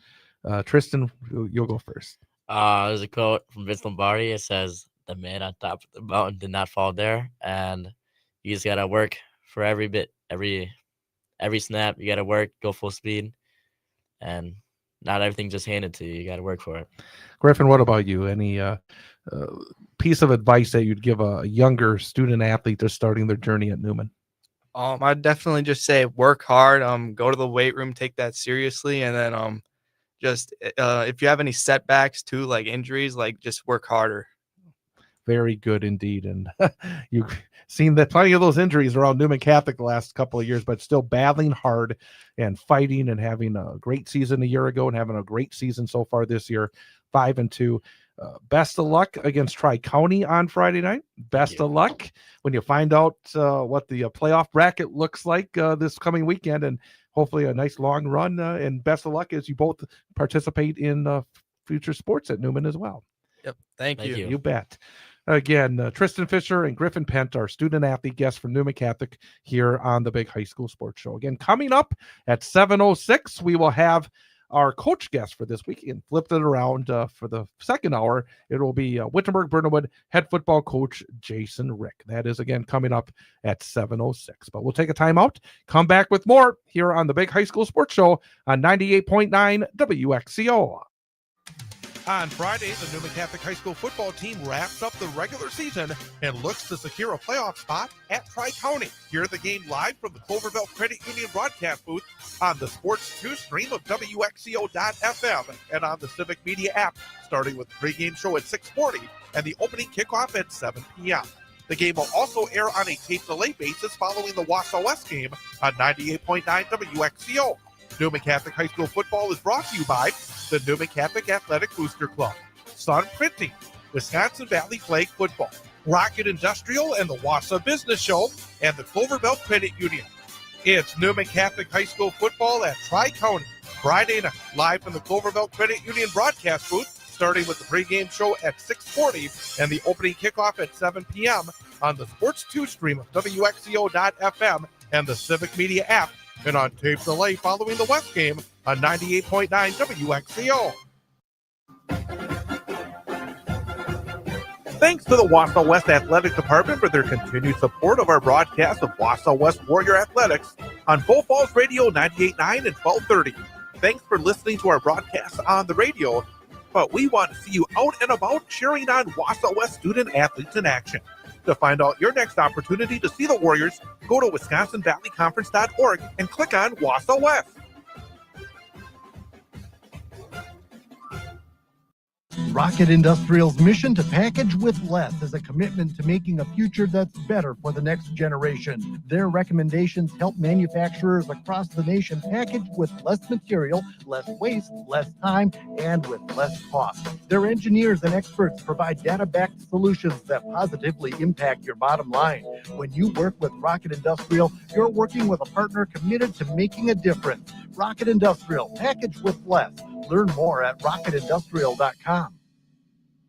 Speaker 1: Tristan, you'll go first.
Speaker 6: There's a quote from Vince Lombardi. It says, "The man on top of the mountain did not fall there," and you just gotta work for every bit, every snap. You gotta work, go full speed, and not everything just handed to you. You gotta work for it.
Speaker 1: Griffin, what about you? Any piece of advice that you'd give a younger student athlete just starting their journey at Newman?
Speaker 5: I'd definitely just say work hard. Go to the weight room, take that seriously, and then just if you have any setbacks too, like injuries, like just work harder.
Speaker 1: Very good indeed. And you've seen that plenty of those injuries around Newman Catholic the last couple of years, but still battling hard and fighting and having a great season a year ago and having a great season so far this year, 5-2. Best of luck against Tri-County on Friday night. Best of luck when you find out what the playoff bracket looks like this coming weekend, and hopefully a nice long run. And best of luck as you both participate in future sports at Newman as well.
Speaker 5: Yep. Thank you.
Speaker 1: You bet. Again, Tristan Fisher and Griffin Pent, our student athlete guests from Newman Catholic here on the Big High School Sports Show. Again, coming up at 7:06, we will have our coach guest for this week, and flipped it around for the second hour. It will be Wittenberg-Burnhamwood head football coach Jason Rick. That is, again, coming up at 7:06. But we'll take a timeout, come back with more here on the Big High School Sports Show on 98.9 WXCO. On Friday, the Newman Catholic High School football team wraps up the regular season and looks to secure a playoff spot at Tri-County. Hear the game live from the Cloverville Credit Union broadcast booth on the Sports 2 stream of WXCO.FM and on the Civic Media app, starting with the pregame show at 6:40 and the opening kickoff at 7 p.m. The game will also air on a tape delay basis following the Wausau West game on 98.9 WXCO. Newman Catholic High School football is brought to you by the Newman Catholic Athletic Booster Club, Sun Printing, Wisconsin Valley Flag Football, Rocket Industrial and the Wausau Business Show, and the Cloverville Credit Union. It's Newman Catholic High School football at Tri-County, Friday night, live from the Cloverville Credit Union broadcast booth, starting with the pregame show at 6:40 and the opening kickoff at 7 p.m. on the Sports 2 stream of WXCO.FM and the Civic Media app, and on tape delay following the West game on 98.9 WXCO. Thanks to the Wausau West Athletic Department for their continued support of our broadcast of Wausau West Warrior Athletics on Bull Falls Radio 98.9 and 1230. Thanks for listening to our broadcast on the radio, but we want to see you out and about cheering on Wausau West student athletes in action. To find out your next opportunity to see the Warriors, go to WisconsinValleyConference.org and click on Wausau West.
Speaker 2: Rocket Industrial's mission to package with less is a commitment to making a future that's better for the next generation. Their recommendations help manufacturers across the nation package with less material, less waste, less time, and with less cost. Their engineers and experts provide data-backed solutions that positively impact your bottom line. When you work with Rocket Industrial, you're working with a partner committed to making a difference. Rocket Industrial, package with less. Learn more at rocketindustrial.com.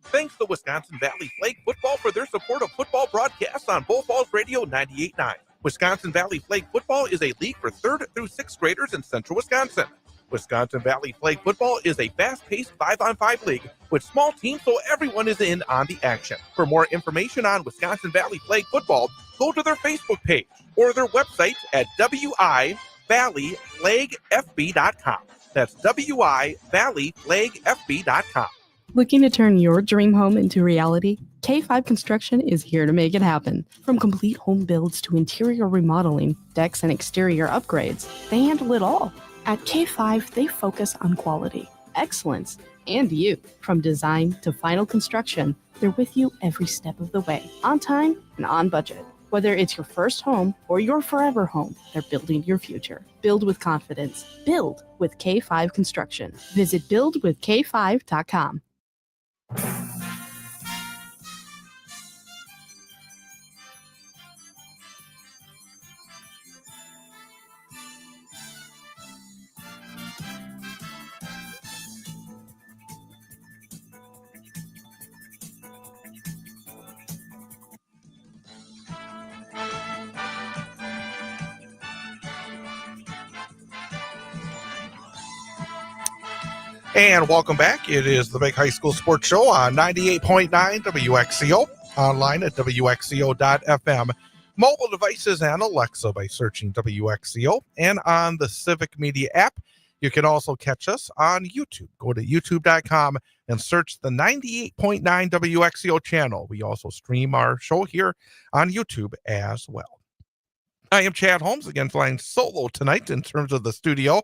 Speaker 1: Thanks to Wisconsin Valley Flag Football for their support of football broadcasts on Bull Falls Radio 98.9. Wisconsin Valley Flag Football is a league for 3rd through 6th graders in central Wisconsin. Wisconsin Valley Flag Football is a fast-paced 5-on-5 league with small teams so everyone is in on the action. For more information on Wisconsin Valley Flag Football, go to their Facebook page or their website at wivalleyflagfb.com. That's wivalleyflagfb.com.
Speaker 7: Looking to turn your dream home into reality? K5 Construction is here to make it happen. From complete home builds to interior remodeling, decks and exterior upgrades, they handle it all. At K5, they focus on quality, excellence, and you. From design to final construction, they're with you every step of the way, on time and on budget. Whether it's your first home or your forever home, they're building your future. Build with confidence. Build with K5 Construction. Visit buildwithk5.com.
Speaker 1: And welcome back. It is the Big High School Sports Show on 98.9 WXCO, online at WXCO.FM, mobile devices and Alexa by searching WXCO, and on the Civic Media app. You can also catch us on YouTube. Go to youtube.com and search the 98.9 WXCO channel. We also stream our show here on YouTube as well. I am Chad Holmes, again flying solo tonight in terms of the studio,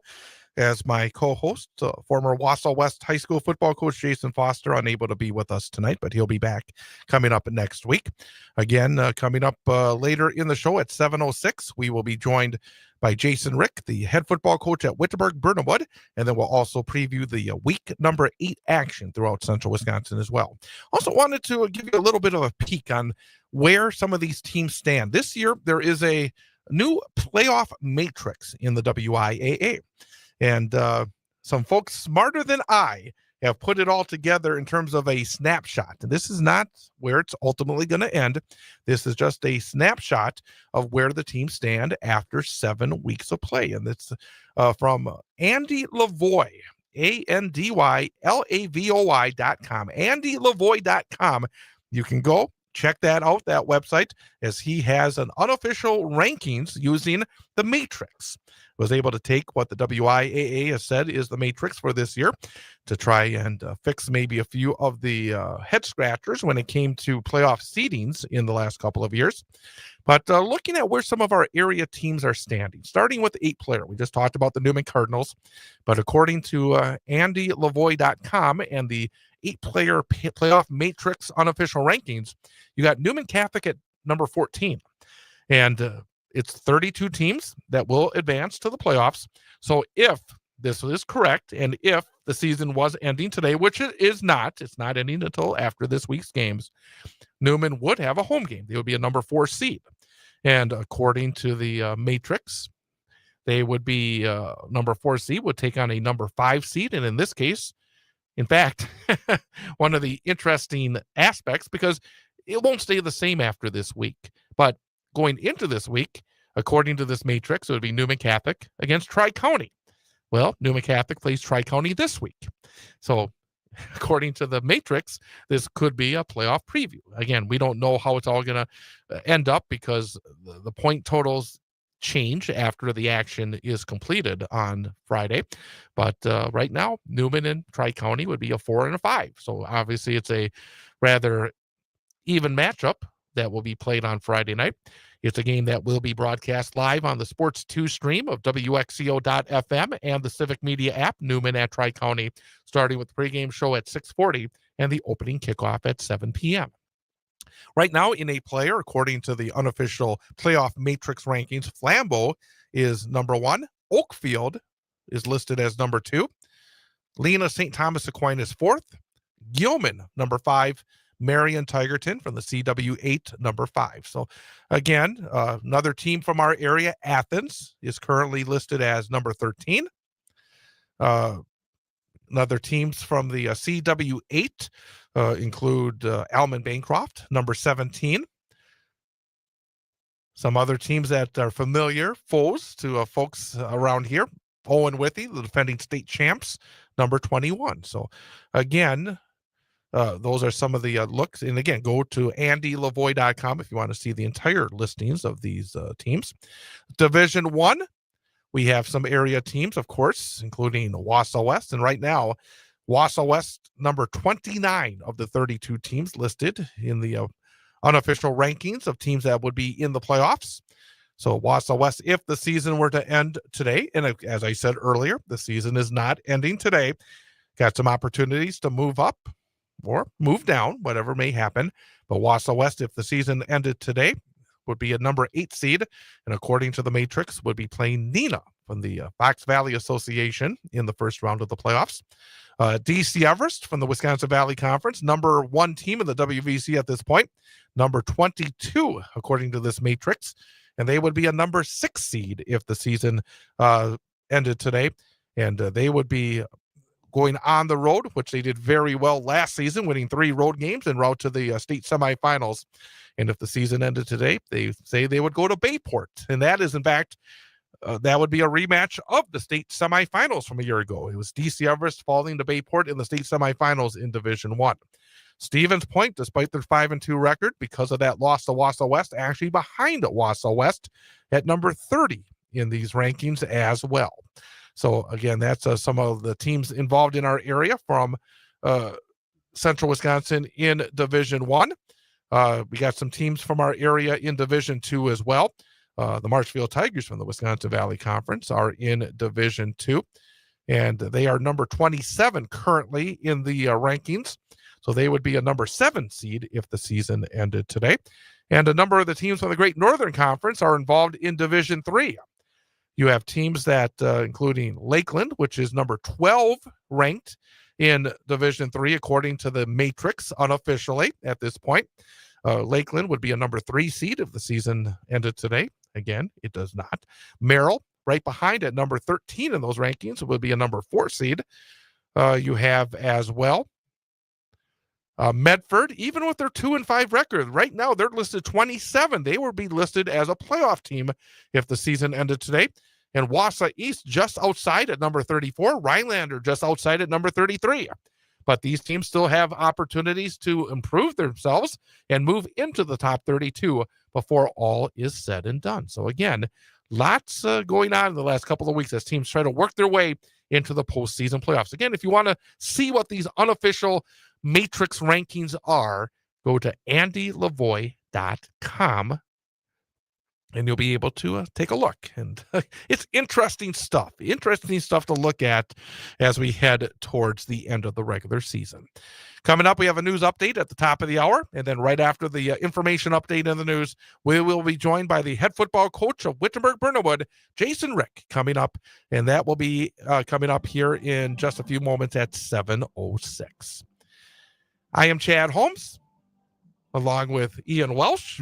Speaker 1: as my co-host, former Wausau West High School football coach Jason Foster, unable to be with us tonight, but he'll be back coming up next week. Again, coming up later in the show at 7:06, we will be joined by Jason Rick, the head football coach at Wittenberg-Burnhamwood, and then we'll also preview the week number 8 action throughout central Wisconsin as well. Also wanted to give you a little bit of a peek on where some of these teams stand. This year, there is a new playoff matrix in the WIAA. And some folks smarter than I have put it all together in terms of a snapshot. And this is not where it's ultimately going to end. This is just a snapshot of where the teams stand after 7 weeks of play. And it's from Andy Lavoy, ANDYLAVOY.com, AndyLavoy.com. You can go check that out, that website, as he has an unofficial rankings using the matrix. Was able to take what the WIAA has said is the matrix for this year to try and fix maybe a few of the head scratchers when it came to playoff seedings in the last couple of years. But looking at where some of our area teams are standing, starting with the 8-player. We just talked about the Newman Cardinals, but according to AndyLavoy.com and the 8-player playoff matrix unofficial rankings, you got Newman Catholic at number 14. And it's 32 teams that will advance to the playoffs. So if this is correct, and if the season was ending today, which it is not, it's not ending until after this week's games, Newman would have a home game. They would be a number 4 seed. And according to the matrix, they would be number 4 seed would take on a number 5 seed. And in this case, in fact, one of the interesting aspects, because it won't stay the same after this week, but going into this week, according to this matrix, it would be Newman Catholic against Tri-County. Well, Newman Catholic plays Tri-County this week. So according to the matrix, this could be a playoff preview. Again, we don't know how it's all going to end up because the point totals change after the action is completed on Friday. But right now, Newman and Tri-County would be a 4 and a 5. So obviously it's a rather even matchup that will be played on Friday night. It's a game that will be broadcast live on the Sports 2 stream of WXCO.FM and the Civic Media app, Newman at Tri-County, starting with the pregame show at 6:40 and the opening kickoff at 7 p.m. Right now, in a player, according to the unofficial playoff matrix rankings, Flambeau is number 1. Oakfield is listed as number 2. Lena St. Thomas Aquinas 4th. Gilman, number 5. Marion Tigerton from the CW8, number 5. So again, another team from our area, Athens, is currently listed as number 13. Other teams from the CW8 include Alman Bancroft, number 17. Some other teams that are familiar foes to folks around here. Owen Withy, the defending state champs, number 21. So, again, those are some of the looks. And again, go to andylavoy.com if you want to see the entire listings of these teams. Division 1, we have some area teams, of course, including Wausau West. And right now, Wausau West, number 29 of the 32 teams listed in the unofficial rankings of teams that would be in the playoffs. So Wausau West, if the season were to end today, and as I said earlier, the season is not ending today, got some opportunities to move up or move down, whatever may happen. But Wausau West, if the season ended today, would be a number 8 seed, and according to the Matrix, would be playing Neenah from the Fox Valley Association in the first round of the playoffs. DC Everest from the Wisconsin Valley Conference, number 1 team in the WVC at this point, number 22, according to this Matrix, and they would be a number 6 seed if the season ended today, and they would be going on the road, which they did very well last season, winning 3 road games en route to the state semifinals. And if the season ended today, they say they would go to Bayport. And that is, in fact, that would be a rematch of the state semifinals from a year ago. It was DC Everest falling to Bayport in the state semifinals in Division 1. Stevens Point, despite their 5-2 record, because of that loss to Wausau West, actually behind Wausau West at number 30 in these rankings as well. So, again, that's some of the teams involved in our area from Central Wisconsin in Division 1. We got some teams from our area in Division 2 as well. The Marshfield Tigers from the Wisconsin Valley Conference are in Division 2, and they are number 27 currently in the rankings. So they would be a number 7 seed if the season ended today. And a number of the teams from the Great Northern Conference are involved in Division 3. You have teams that, including Lakeland, which is number 12 ranked in Division 3, according to the Matrix unofficially at this point. Lakeland would be a number 3 seed if the season ended today. Again, it does not. Merrill, right behind at number 13 in those rankings, would be a number 4 seed. You have as well Medford, even with their 2-5 record, right now they're listed 27. They would be listed as a playoff team if the season ended today. And Wausau East just outside at number 34. Rhinelander just outside at number 33. But these teams still have opportunities to improve themselves and move into the top 32 before all is said and done. So again, lots going on in the last couple of weeks as teams try to work their way into the postseason playoffs. Again, if you want to see what these unofficial Matrix rankings are, go to andylavoy.com and you'll be able to take a look. And it's interesting stuff to look at as we head towards the end of the regular season. Coming up, we have a news update at the top of the hour. And then right after the information update in the news, we will be joined by the head football coach of Wittenberg-Bernewood, Jason Rick, coming up. And that will be coming up here in just a few moments at 7:06. I am Chad Holmes, along with Ian Welsh.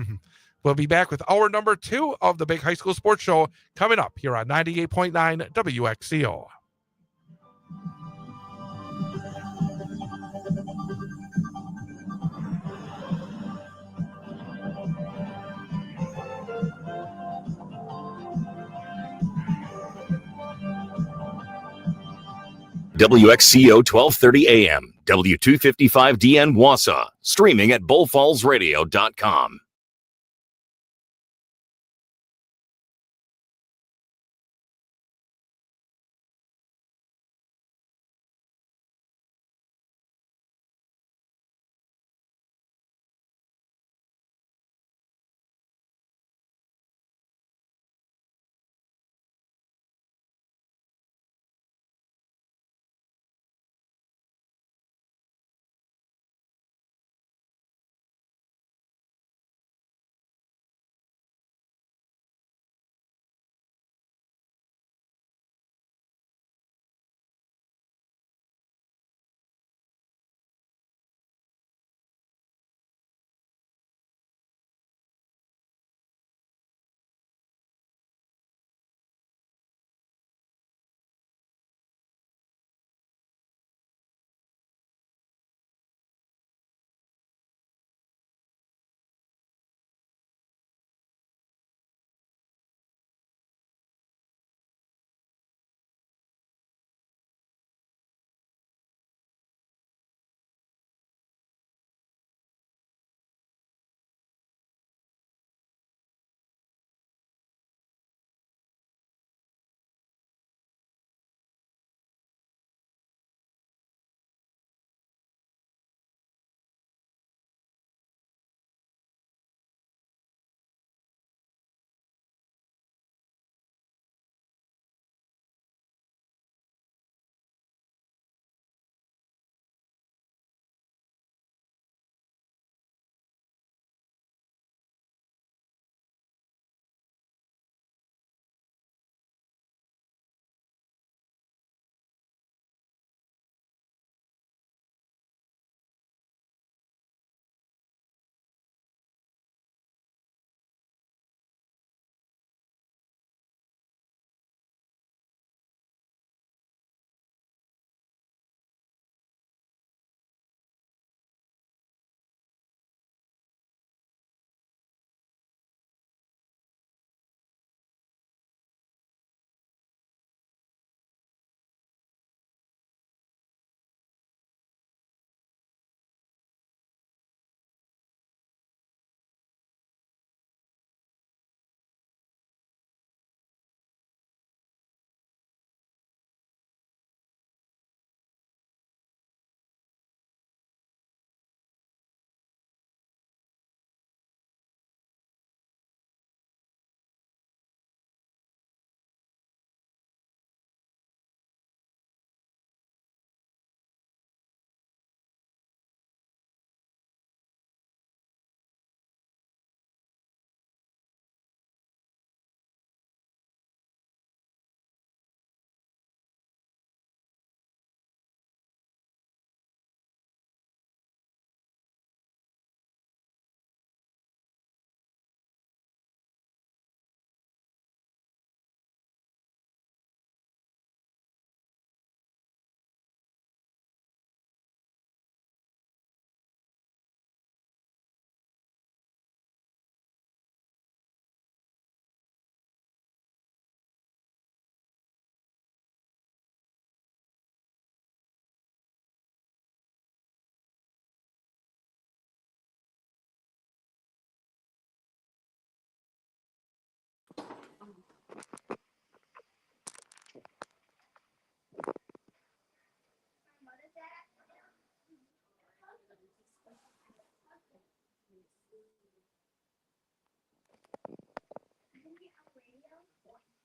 Speaker 1: We'll be back with hour number 2 of the Big High School Sports Show coming up here on 98.9 WXCO.
Speaker 8: WXCO 1230 AM, W255DN Wausau, streaming at bullfallsradio.com.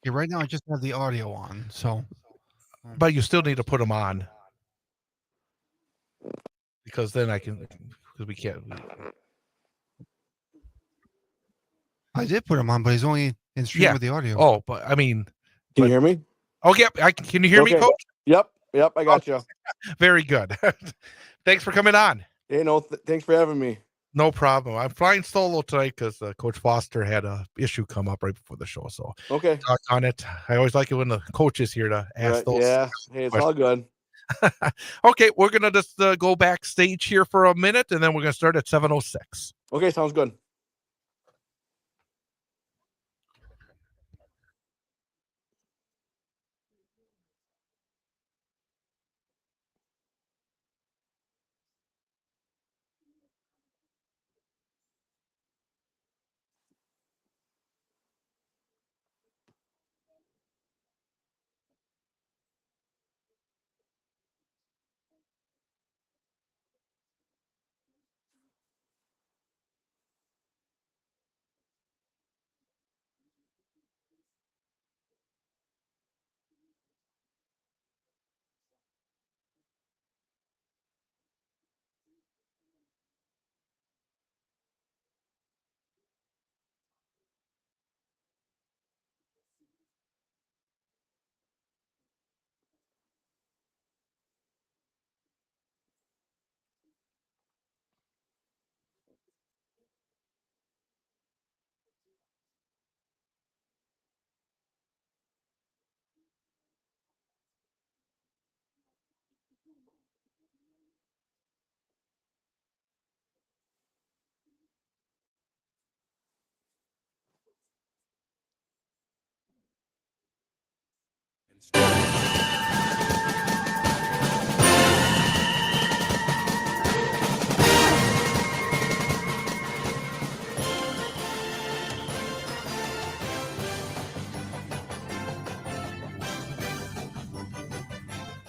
Speaker 9: Yeah, right now I just have the audio on, so.
Speaker 1: But you still need to put them on because then because we can't.
Speaker 9: I did put him on, but he's only in stream
Speaker 1: Yeah.
Speaker 9: with the audio.
Speaker 1: Oh, but I mean,
Speaker 10: Can you hear me?
Speaker 1: oh, yep. Can you hear me,
Speaker 10: Okay.
Speaker 1: Coach?
Speaker 10: Yep, I got you.
Speaker 1: Very good. Thanks for coming on.
Speaker 10: Hey, no, thanks for having me.
Speaker 1: No problem. I'm flying solo tonight because Coach Foster had a issue come up right before the show. So
Speaker 10: Okay.
Speaker 1: talk on it. I always like it when the coach is here to ask
Speaker 10: Right,
Speaker 1: those.
Speaker 10: yeah. Hey, it's all good.
Speaker 1: Okay, we're gonna just go backstage here for a minute, and then we're gonna start at 7:06.
Speaker 10: Okay, sounds good.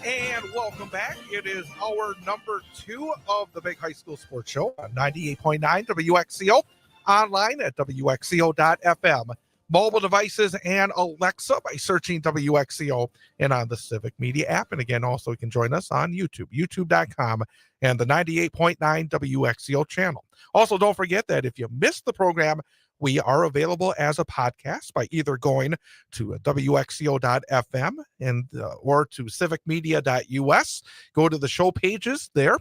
Speaker 1: And welcome back. It is hour number 2 of the Big High School Sports Show on 98.9 WXCO, online at WXCO.FM, mobile devices and Alexa by searching WXCO, and on the Civic Media app. And again, also you can join us on YouTube, youtube.com, and the 98.9 WXCO channel. Also, don't forget that if you missed the program, we are available as a podcast by either going to WXCO.FM and or to civicmedia.us. Go to the show pages there.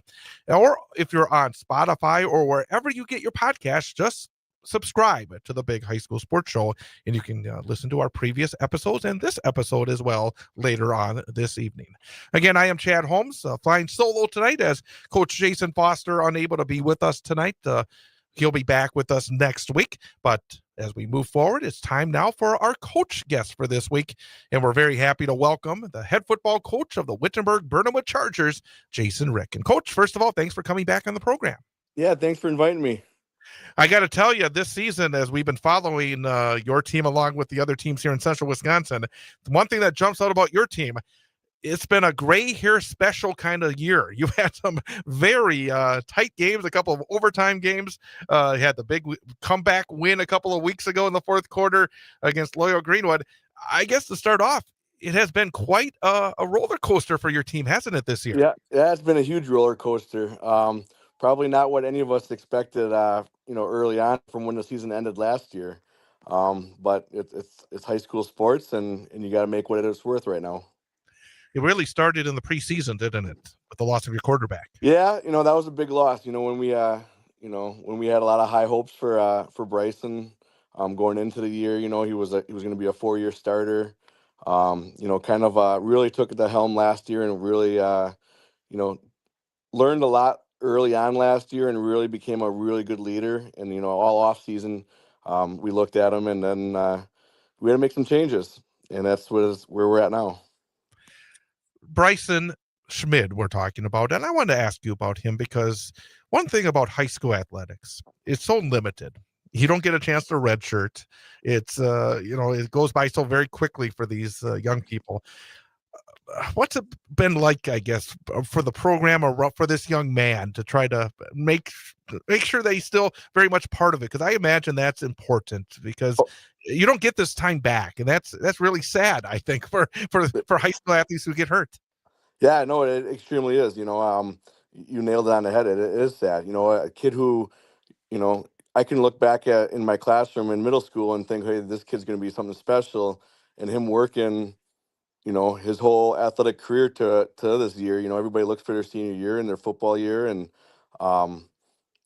Speaker 1: Or if you're on Spotify or wherever you get your podcasts, just subscribe to the Big High School Sports Show, and you can listen to our previous episodes and this episode as well later on this evening. Again, I am Chad Holmes, flying solo tonight as Coach Jason Foster unable to be with us tonight. He'll be back with us next week. But as we move forward, it's time now for our coach guest for this week. And we're very happy to welcome the head football coach of the Wittenberg-Burnhamwood Chargers, Jason Rick. And Coach, first of all, thanks for coming back on the program.
Speaker 10: Yeah, thanks for inviting me.
Speaker 1: I got to tell you, this season, as we've been following your team along with the other teams here in Central Wisconsin, one thing that jumps out about your team, it's been a gray hair special kind of year. You've had some very tight games, a couple of overtime games. You had the big comeback win a couple of weeks ago in the fourth quarter against Loyola Greenwood. I guess to start off, it has been quite a roller coaster for your team, hasn't it, this year?
Speaker 10: Yeah, it's been a huge roller coaster. Probably not what any of us expected, early on from when the season ended last year. But it's high school sports, and you got to make what it's worth right now.
Speaker 1: It really started in the preseason, didn't it, with the loss of your quarterback?
Speaker 10: Yeah, that was a big loss. When we had a lot of high hopes for Bryson, going into the year. He was going to be a 4-year starter. Really took the helm last year and really, learned a lot early on last year and really became a really good leader. And all off season, we looked at him and then we had to make some changes, and that's where we're at now.
Speaker 1: Bryson Schmid we're talking about, and I wanted to ask you about him because one thing about high school athletics, it's so limited. You don't get a chance to redshirt. It's it goes by so very quickly for these young people. what's it been like, I guess, for the program or for this young man to try to make sure that he's still very much part of it? Because I imagine that's important, because you don't get this time back, and that's really sad, I think, for high school athletes who get hurt.
Speaker 10: Yeah, no, it extremely is. You nailed it on the head. It is sad. A kid who, I can look back at in my classroom in middle school and think, hey, this kid's going to be something special, and him working, his whole athletic career to this year. Everybody looks for their senior year and their football year, and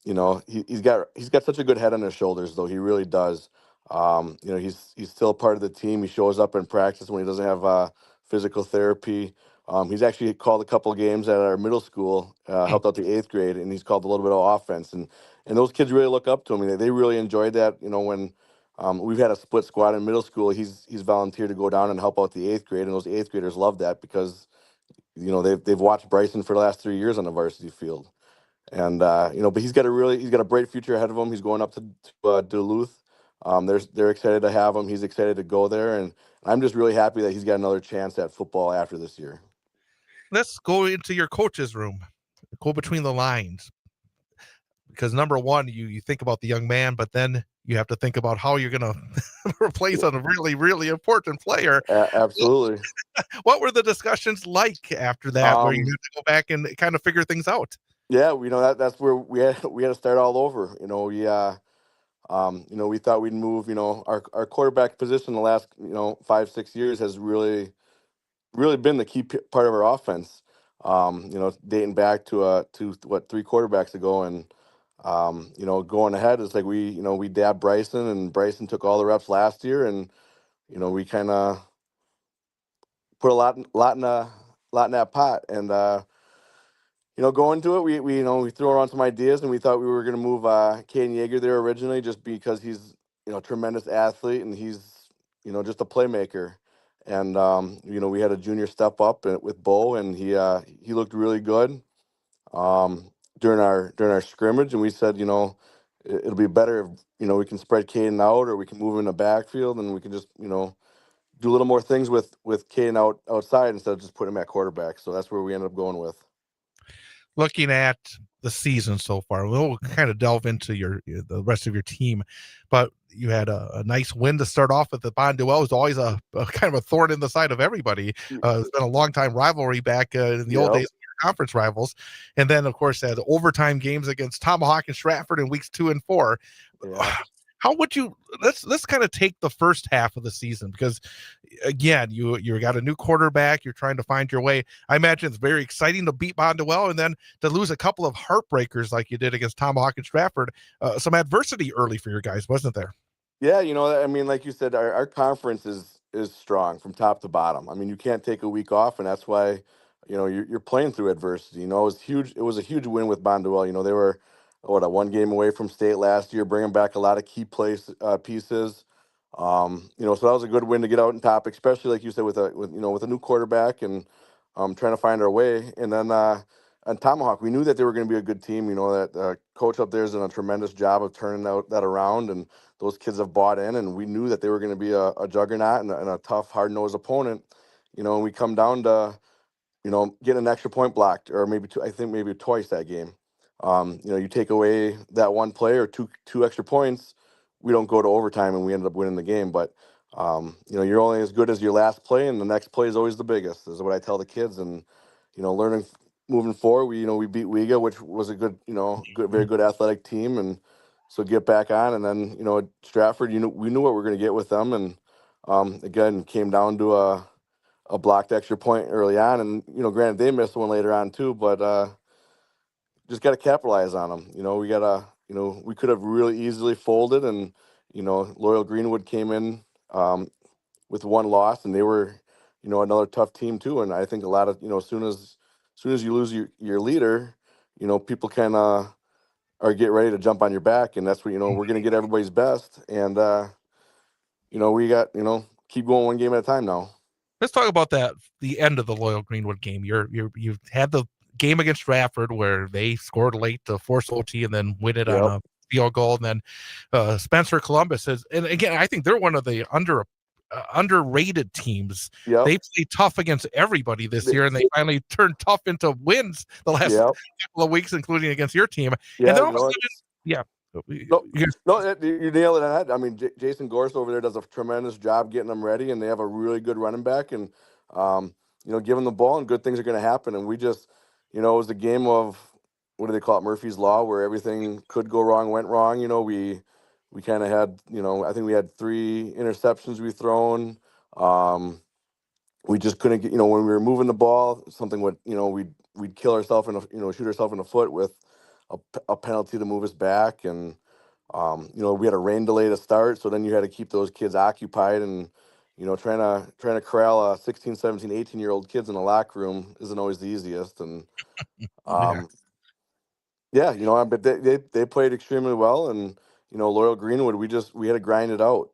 Speaker 10: he's got such a good head on his shoulders, though. He really does. He's still a part of the team. He shows up in practice when he doesn't have physical therapy. He's actually called a couple games at our middle school, helped out the 8th grade, and he's called a little bit of offense. And those kids really look up to him. They really enjoyed that. When we've had a split squad in middle school, he's volunteered to go down and help out the 8th grade, and those 8th graders love that because they've watched Bryson for the last 3 years on the varsity field. And but he's got a bright future ahead of him. He's going up to Duluth. They're excited to have him. He's excited to go there, and I'm just really happy that he's got another chance at football after this year.
Speaker 1: Let's go into your coach's room, go between the lines, because number one, you think about the young man, but then you have to think about how you're going to replace a really, really important player.
Speaker 10: Absolutely.
Speaker 1: What were the discussions like after that, where you had to go back and kind of figure things out?
Speaker 10: Yeah, that's where we had to start all over. We thought we'd move. Our quarterback position the last 5-6 years has really been the key part of our offense. Dating back to 3 quarterbacks ago, and going ahead, it's like we dabbed Bryson, and Bryson took all the reps last year, and we kind of put a lot in that pot, and going to it, we threw around some ideas, and we thought we were going to move Caden Yeager there originally, just because he's a tremendous athlete, and he's just a playmaker. And we had a junior step up with Bo, and he looked really good during our scrimmage, and we said it'll be better if we can spread Caden out, or we can move him in the backfield, and we can just do a little more things with Caden outside instead of just putting him at quarterback. So that's where we ended up going with.
Speaker 1: Looking at the season so far, we'll kind of delve into the rest of your team, but you had a nice win to start off with. The Bonduel was always a kind of a thorn in the side of everybody. It's been a long time rivalry back in the old days, conference rivals, and then of course had overtime games against Tomahawk and Stratford in weeks 2 and 4. Yeah. How would you let's kind of take the first half of the season, because again, you got a new quarterback, you're trying to find your way. I imagine it's very exciting to beat Bonduel, and then to lose a couple of heartbreakers like you did against Tomahawk and Stratford. Some adversity early for your guys, wasn't there?
Speaker 10: Yeah, like you said, our conference is strong from top to bottom. You can't take a week off, and that's why you're playing through adversity. It was huge. It was a huge win with Bonduel. They were one game away from state last year, bringing back a lot of key pieces. So that was a good win to get out on top, especially like you said with a new quarterback, and trying to find our way. And then on Tomahawk, we knew that they were going to be a good team. That coach up there has done a tremendous job of turning that around, and those kids have bought in, and we knew that they were going to be a juggernaut and a tough, hard-nosed opponent. And we come down to getting an extra point blocked, or maybe maybe twice that game. You take away that one play or two extra points, we don't go to overtime, and we ended up winning the game. But you're only as good as your last play, and the next play is always the biggest, is what I tell the kids. And learning moving forward, we beat Wega, which was a good, very good athletic team, and so get back on. And then Stratford, we knew what we were going to get with them, and again came down to a blocked extra point early on, and granted they missed one later on too, but just got to capitalize on them. We gotta, we could have really easily folded, and Loyal Greenwood came in with one loss, and they were another tough team too. And I think a lot of as soon as you lose your leader, people can or get ready to jump on your back, and that's what we're going to get everybody's best, and we got keep going one game at a time now.
Speaker 1: Let's talk about the end of the Loyal Greenwood game. You've had the game against Stratford where they scored late to force OT and then win it on a field goal. And then Spencer Columbus and again, I think they're one of the underrated teams.
Speaker 10: Yep.
Speaker 1: They played tough against everybody this
Speaker 10: They-
Speaker 1: year, and they finally turned tough into wins the last
Speaker 10: Yep.
Speaker 1: couple of weeks, including against your team.
Speaker 10: Yeah,
Speaker 1: And then
Speaker 10: you
Speaker 1: all of a
Speaker 10: know,
Speaker 1: sudden, yeah.
Speaker 10: No,
Speaker 1: You guys-
Speaker 10: no, you nailed it on the head. I mean, Jason Gorst over there does a tremendous job getting them ready, and they have a really good running back. And give them the ball, and good things are going to happen. And we just, it was a game of, what do they call it, Murphy's Law, where everything could go wrong, went wrong. We kind of had, I think we had 3 interceptions we thrown. We just couldn't get, when we were moving the ball, something would, we'd kill ourselves in shoot ourselves in the foot with a penalty to move us back. And, we had a rain delay to start. So then you had to keep those kids occupied, and, trying to corral 16, 17, 18-year-old kids in a locker room isn't always the easiest. And, but they played extremely well. And, Loyal Greenwood, we had to grind it out.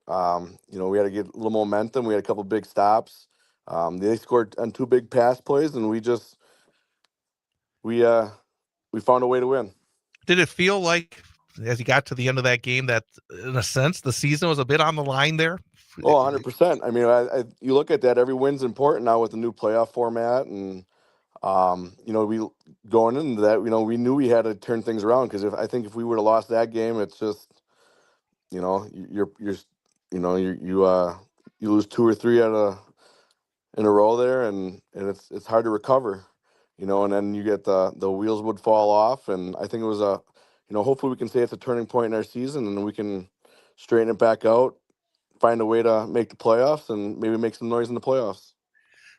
Speaker 10: We had to get a little momentum. We had a couple big stops. They scored on 2 big pass plays, and we found a way to win.
Speaker 1: Did it feel like, as you got to the end of that game, that in a sense the season was a bit on the line there?
Speaker 10: Oh, 100%. I mean, you look at that, every win's important now with the new playoff format. And, we going into that, we knew we had to turn things around, because I think if we would have lost that game, it's just, you lose 2 or 3 in a row there, and it's hard to recover, and then you get the wheels would fall off. And I think it was hopefully we can say it's a turning point in our season, and we can straighten it back out, find a way to make the playoffs, and maybe make some noise in the playoffs.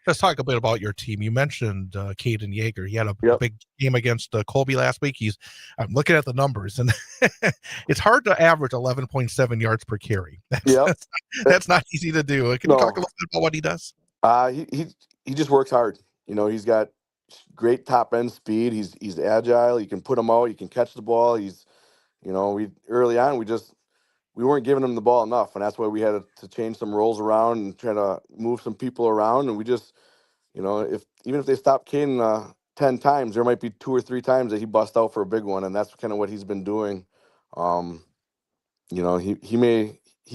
Speaker 1: Let's talk a bit about your team. You mentioned Caden Yeager. He had a big game against Colby last week. I'm looking at the numbers, and it's hard to average 11.7 yards per carry. That's not easy to do. Can you talk a little bit about what he does?
Speaker 10: He just works hard. He's got great top end speed. He's agile. You can put him out. You can catch the ball. Early on we weren't giving him the ball enough, and that's why we had to change some roles around and try to move some people around. And we just, if they stop Caden 10 times, there might be 2 or 3 times that he busts out for a big one, and that's kind of what he's been doing. He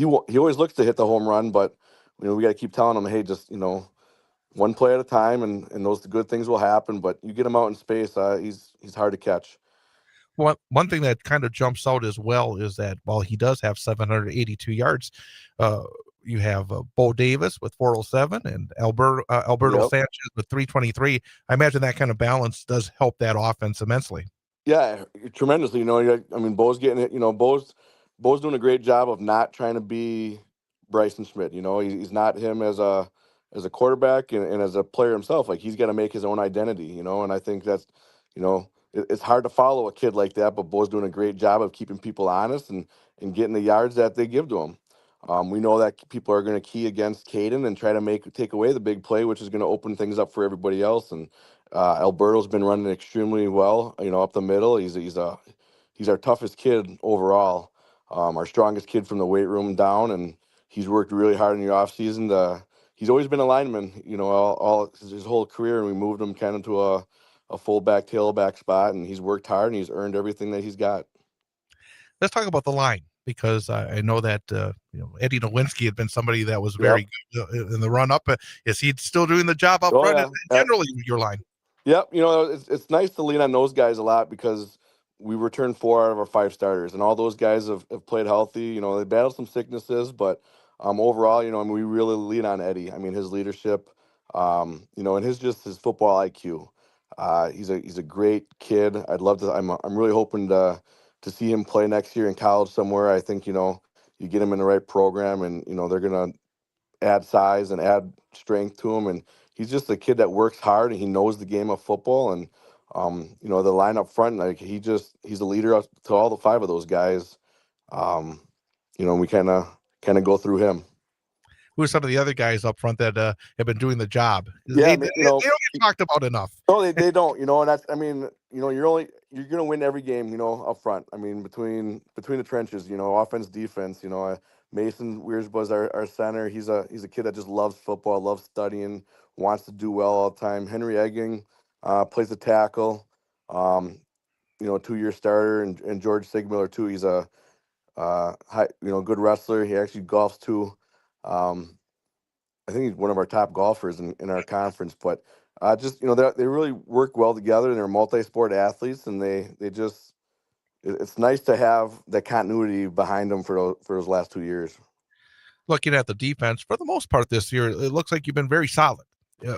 Speaker 10: always looks to hit the home run, but we got to keep telling him, hey, just one play at a time, and those good things will happen. But you get him out in space, he's hard to catch.
Speaker 1: One thing that kind of jumps out as well is that while he does have 782 yards, you have Bo Davis with 407 and Alberto Sanchez with 323. I imagine that kind of balance does help that offense immensely.
Speaker 10: Yeah, tremendously. Bo's getting it. Bo's doing a great job of not trying to be Bryson Schmidt. He's not him as a quarterback and as a player himself. Like, he's got to make his own identity. And I think that's, it's hard to follow a kid like that, but Bo's doing a great job of keeping people honest and getting the yards that they give to him. We know that people are going to key against Caden and try to take away the big play, which is going to open things up for everybody else. And Alberto's been running extremely well, up the middle. He's our toughest kid overall, our strongest kid from the weight room down, and he's worked really hard in the offseason. He's always been a lineman, all his whole career, and we moved him kind of to a fullback, tailback spot, and he's worked hard and he's earned everything that he's got.
Speaker 1: Let's talk about the line, because I know that Eddie Nowinski had been somebody that was very good in the run up. Is he still doing the job up front? And generally, your line.
Speaker 10: Yep, it's nice to lean on those guys a lot, because we returned 4 out of our 5 starters, and all those guys have played healthy. They battled some sicknesses, but overall, we really lean on Eddie. His leadership, and his football IQ. He's a great kid. I'd love to. I'm really hoping to see him play next year in college somewhere. I think you get him in the right program, and they're gonna add size and add strength to him. And he's just a kid that works hard, and he knows the game of football. And the line up front, like he's a leader to all the 5 of those guys. We kind of go through him.
Speaker 1: Who are some of the other guys up front that have been doing the job?
Speaker 10: Yeah,
Speaker 1: they don't get talked about enough.
Speaker 10: No, they don't. And that's, you're gonna win every game, up front. Between the trenches, offense, defense. Mason Wiersb's our center. He's a kid that just loves football, loves studying, wants to do well all the time. Henry Egging plays the tackle. 2-year starter, and George Sigmiller too. He's a good wrestler. He actually golfs too. I think he's one of our top golfers in our conference. But just they really work well together, and they're multi-sport athletes, and they just it's nice to have that continuity behind them for those last 2 years.
Speaker 1: Looking at the defense, for the most part this year, it looks like you've been very solid.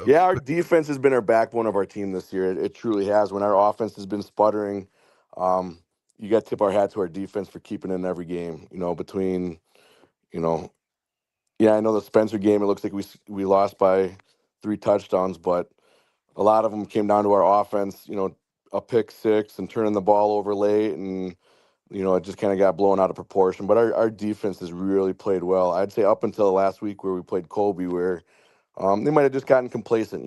Speaker 10: Yeah, our defense has been our backbone of our team this year. It truly has. When our offense has been sputtering, you got to tip our hat to our defense for keeping it in every game. Between, I know the Spencer game, it looks like we lost by 3 touchdowns, but a lot of them came down to our offense, a pick six and turning the ball over late, and it just kind of got blown out of proportion. But our defense has really played well. I'd say up until last week where we played Colby, where they might have just gotten complacent.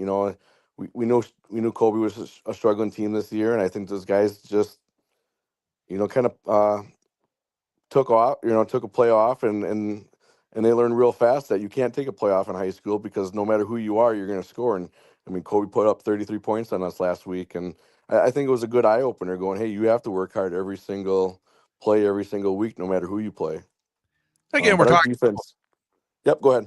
Speaker 10: We knew Colby was a struggling team this year, and I think those guys just kind of took a play off, and they learned real fast that you can't take a play off in high school, because no matter who you are, you're going to score. And I mean, Colby put up 33 points on us last week, and I think it was a good eye opener going, hey, you have to work hard every single play, every single week, no matter who you play.
Speaker 1: Again, we're talking
Speaker 10: defense. Yep, go ahead.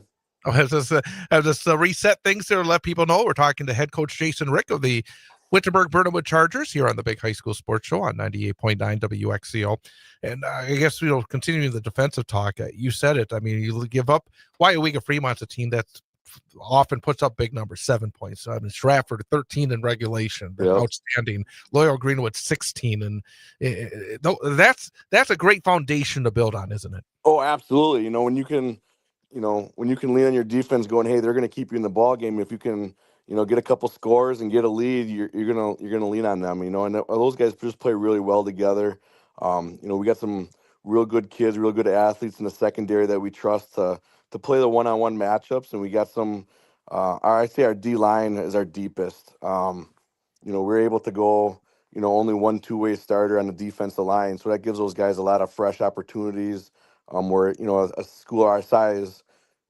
Speaker 1: I'll just reset things to let people know we're talking to head coach Jason Rick of the Wittenberg Burnhamwood Chargers here on the Big High School Sports Show on 98.9 WXCO. And I guess, continuing the defensive talk, you said it. I mean, you give up. Wyoming Fremont's a team that often puts up big numbers, 7 points. I mean, Stratford 13 in regulation, yep. Outstanding. Loyal Greenwood 16, and that's a great foundation to build on, isn't it?
Speaker 10: Oh, absolutely. When you can lean on your defense, going, hey, they're going to keep you in the ball game. If you can, get a couple scores and get a lead, you're gonna lean on them. And those guys just play really well together. We got some real good kids, real good athletes in the secondary that we trust to play the one-on-one matchups, and we got some. I say our D line is our deepest. We're able to go, only 1 2-way starter on the defensive line, so that gives those guys a lot of fresh opportunities. Where a school our size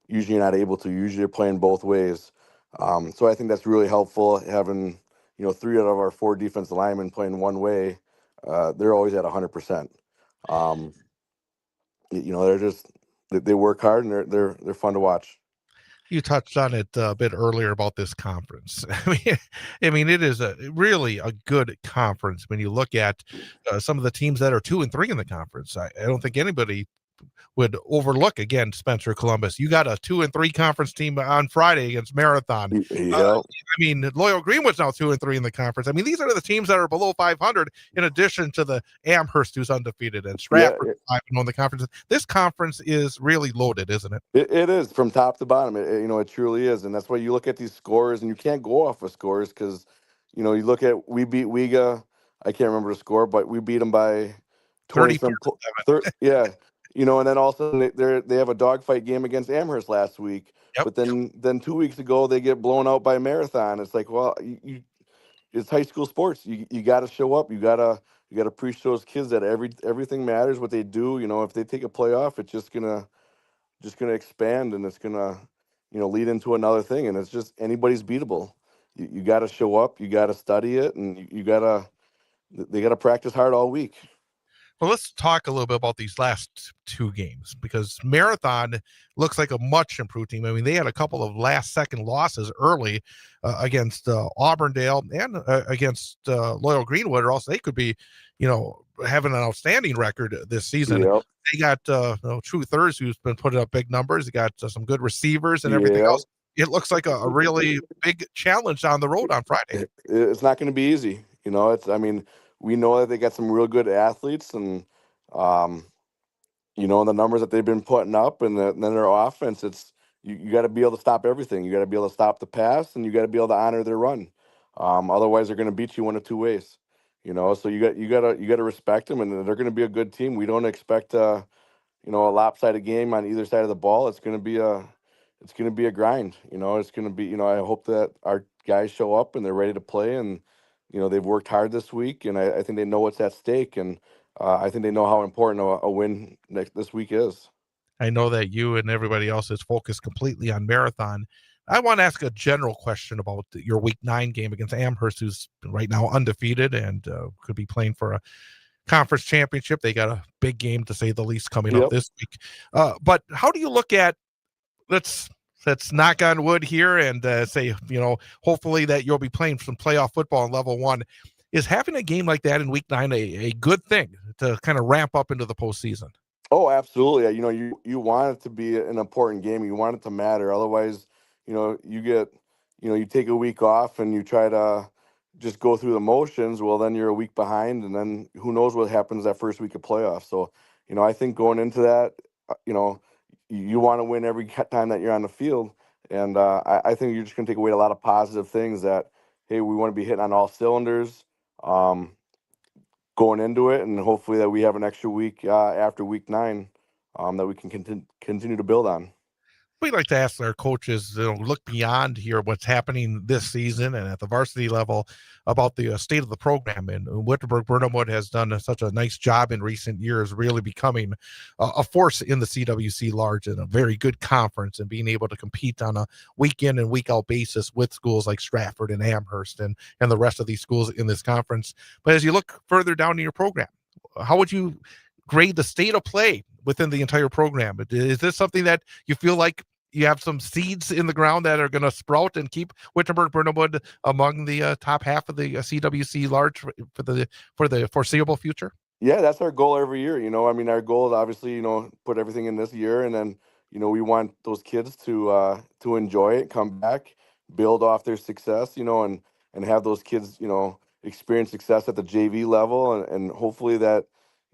Speaker 10: usually not able to. Usually they're playing both ways. So I think that's really helpful, having 3 out of our 4 defensive linemen playing one way. They're always at 100%. They work hard, and they're fun to watch.
Speaker 1: You touched on it a bit earlier about this conference. I mean, it is really a good conference when you look at some of the teams that are 2 and 3 in the conference. I don't think anybody would overlook, again, Spencer Columbus. You got a 2 and 3 conference team on Friday against Marathon.
Speaker 10: Yep.
Speaker 1: Loyal Greenwood's now 2 and 3 in the conference. I mean, these are the teams that are below 500, in addition to the Amherst, who's undefeated, and Stratford 5-0 in the conference. This conference is really loaded, isn't it?
Speaker 10: It is from top to bottom. It truly is, and that's why you look at these scores, and you can't go off of scores, because you look at, we beat Wega. I can't remember the score, but we beat them by 20. Yeah. And then also they have a dogfight game against Amherst last week. Yep. But then 2 weeks ago they get blown out by Marathon. It's like, well, it's high school sports. You got to show up. You gotta preach to those kids that everything matters. What they do. If they take a playoff, it's just gonna expand, and it's gonna lead into another thing. And it's just, anybody's beatable. You got to show up. You got to study it, and they got to practice hard all week.
Speaker 1: Well, let's talk a little bit about these last 2 games, because Marathon looks like a much improved team. I mean, they had a couple of last-second losses early against Auburndale and against Loyal Greenwood, or else they could be, having an outstanding record this season. Yep. They got True Thurs, who's been putting up big numbers. They got some good receivers and everything else. It looks like a really big challenge on the road on Friday.
Speaker 10: It's not going to be easy. We know that they got some real good athletes, and the numbers that they've been putting up, and then their offense. It's you got to be able to stop everything. You got to be able to stop the pass, and you got to be able to honor their run. Otherwise, they're going to beat you 1 of 2 ways. So you got to respect them, and they're going to be a good team. We don't expect a lopsided game on either side of the ball. It's going to be a grind. It's going to be. I hope that our guys show up and they're ready to play, and they've worked hard this week, and I think they know what's at stake, and I think they know how important a win this week is.
Speaker 1: I know that you and everybody else is focused completely on Marathon. I want to ask a general question about your Week 9 game against Amherst, who's right now undefeated and could be playing for a conference championship. They got a big game, to say the least, coming up this week. But how do you look at, let's let's knock on wood here and say, hopefully that you'll be playing some playoff football in level 1. Is having a game like that in week 9 a good thing to kind of ramp up into the postseason?
Speaker 10: Oh, absolutely. You want it to be an important game. You want it to matter. Otherwise, you get, you take a week off and you try to just go through the motions. Well, then you're a week behind, and then who knows what happens that first week of playoffs. So, I think going into that, you want to win every time that you're on the field. And I think you're just going to take away a lot of positive things that, hey, we want to be hitting on all cylinders going into it. And hopefully that we have an extra week after week 9 that we can continue to build on.
Speaker 1: We like to ask our coaches, look beyond here what's happening this season and at the varsity level about the state of the program. And Wittenberg-Birnhamwood has done such a nice job in recent years, really becoming a force in the CWC large and a very good conference, and being able to compete on a week in and week out basis with schools like Stratford and Amherst and the rest of these schools in this conference. But as you look further down in your program, how would you grade the state of play within the entire program? Is this something that you feel like you have some seeds in the ground that are going to sprout and keep Wittenberg-Birnhamwood among the top half of the CWC large for the foreseeable future?
Speaker 10: Yeah, that's our goal every year. Our goal is obviously, put everything in this year, and then, we want those kids to enjoy it, come back, build off their success, and have those kids, experience success at the JV level, and hopefully that,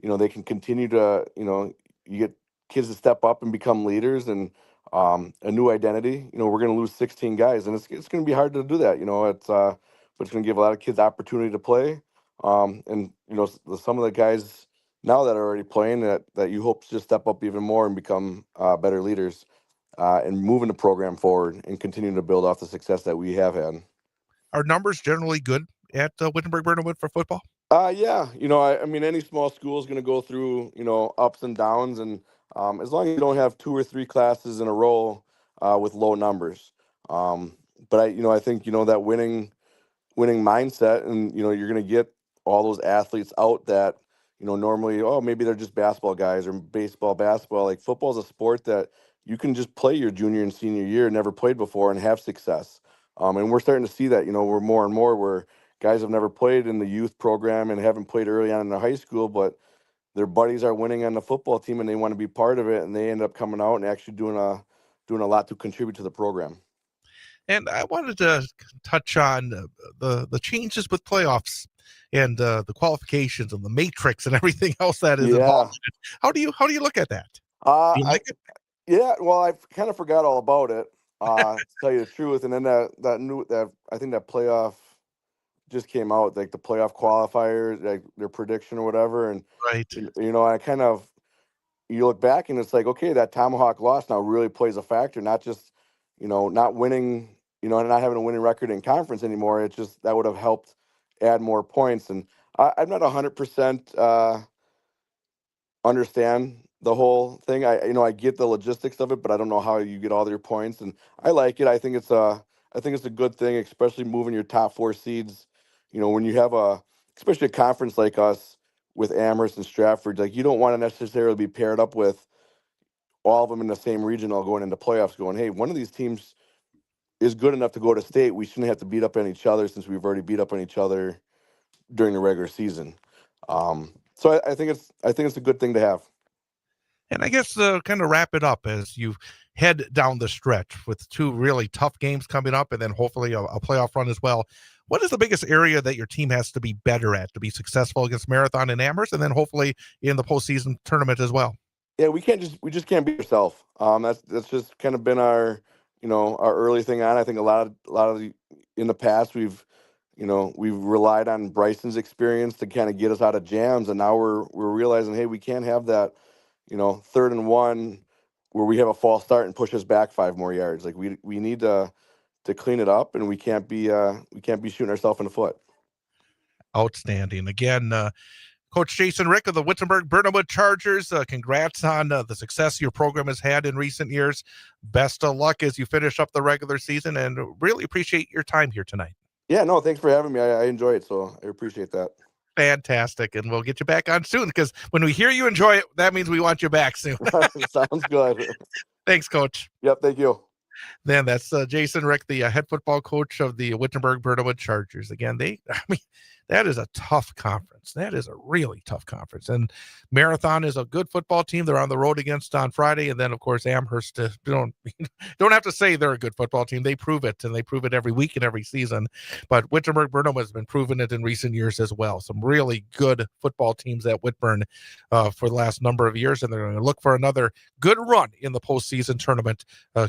Speaker 10: they can continue to, you get kids to step up and become leaders and a new identity. We're going to lose 16 guys, and it's going to be hard to do that. But it's going to give a lot of kids opportunity to play. And some of the guys now that are already playing that you hope to just step up even more and become better leaders and moving the program forward and continuing to build off the success that we have had.
Speaker 1: Are numbers generally good at Wittenberg-Birnhamwood for football?
Speaker 10: Yeah. Any small school is going to go through, ups and downs, and as long as you don't have 2 or 3 classes in a row with low numbers. But I think, that winning mindset, and, you're going to get all those athletes out that, normally, maybe they're just basketball guys or basketball. Like, football is a sport that you can just play your junior and senior year, never played before, and have success. And we're starting to see that, we're more and more where guys have never played in the youth program and haven't played early on in their high school, but their buddies are winning on the football team and they want to be part of it, and they end up coming out and actually doing a lot to contribute to the program.
Speaker 1: And I wanted to touch on the changes with playoffs and the qualifications and the matrix and everything else that is involved. How do you look at that?
Speaker 10: Yeah, well, I kind of forgot all about it, to tell you the truth. And then that I think that playoff just came out, like the playoff qualifiers, like their prediction or whatever. And
Speaker 1: right,
Speaker 10: I kind of, you look back and it's like, okay, that Tomahawk loss now really plays a factor, not just, not winning, not having a winning record in conference anymore. It's just that would have helped add more points. And I'm not 100% understand the whole thing. I get the logistics of it, but I don't know how you get all your points. And I like it. I think it's a good thing, especially moving your top 4 seeds. When you have especially a conference like us with Amherst and Stratford, like, you don't want to necessarily be paired up with all of them in the same regional going into playoffs going, hey, one of these teams is good enough to go to state. We shouldn't have to beat up on each other since we've already beat up on each other during the regular season. So I think it's a good thing to have.
Speaker 1: And I guess kind of wrap it up as you head down the stretch with 2 really tough games coming up and then hopefully a playoff run as well. What is the biggest area that your team has to be better at to be successful against Marathon and Amherst, and then hopefully in the postseason tournament as well?
Speaker 10: Yeah, we just can't beat ourselves. That's just kind of been our early thing on. I think a lot of in the past we've relied on Bryson's experience to kind of get us out of jams, and now we're realizing, hey, we can't have that 3rd and 1 where we have a false start and push us back 5 more yards. Like, we need to clean it up, and we can't be shooting ourselves in the foot.
Speaker 1: Outstanding. Again, Coach Jason Rick of the Wittenberg-Birnhamwood Chargers, congrats on the success your program has had in recent years. Best of luck as you finish up the regular season, and really appreciate your time here tonight. Yeah, no, thanks for having me. I enjoy it, so I appreciate that. Fantastic, and we'll get you back on soon, because when we hear you enjoy it, that means we want you back soon. Sounds good. Thanks, Coach. Yep, thank you. Then that's Jason Rick, the head football coach of the Wittenberg-Burnham Chargers. Again, that is a tough conference. That is a really tough conference. And Marathon is a good football team. They're on the road against on Friday. And then, of course, Amherst, don't have to say they're a good football team. They prove it, and they prove it every week and every season. But Wittenberg-Burnham has been proving it in recent years as well. Some really good football teams at Whitburn for the last number of years. And they're going to look for another good run in the postseason tournament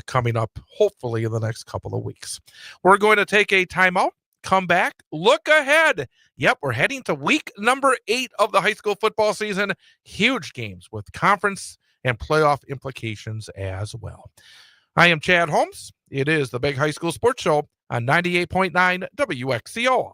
Speaker 1: coming up, hopefully, in the next couple of weeks. We're going to take a timeout. Come back, look ahead. Yep, we're heading to week number 8 of the high school football season. Huge games with conference and playoff implications as well. I am Chad Holmes. It is the Big High School Sports Show on 98.9 WXCO.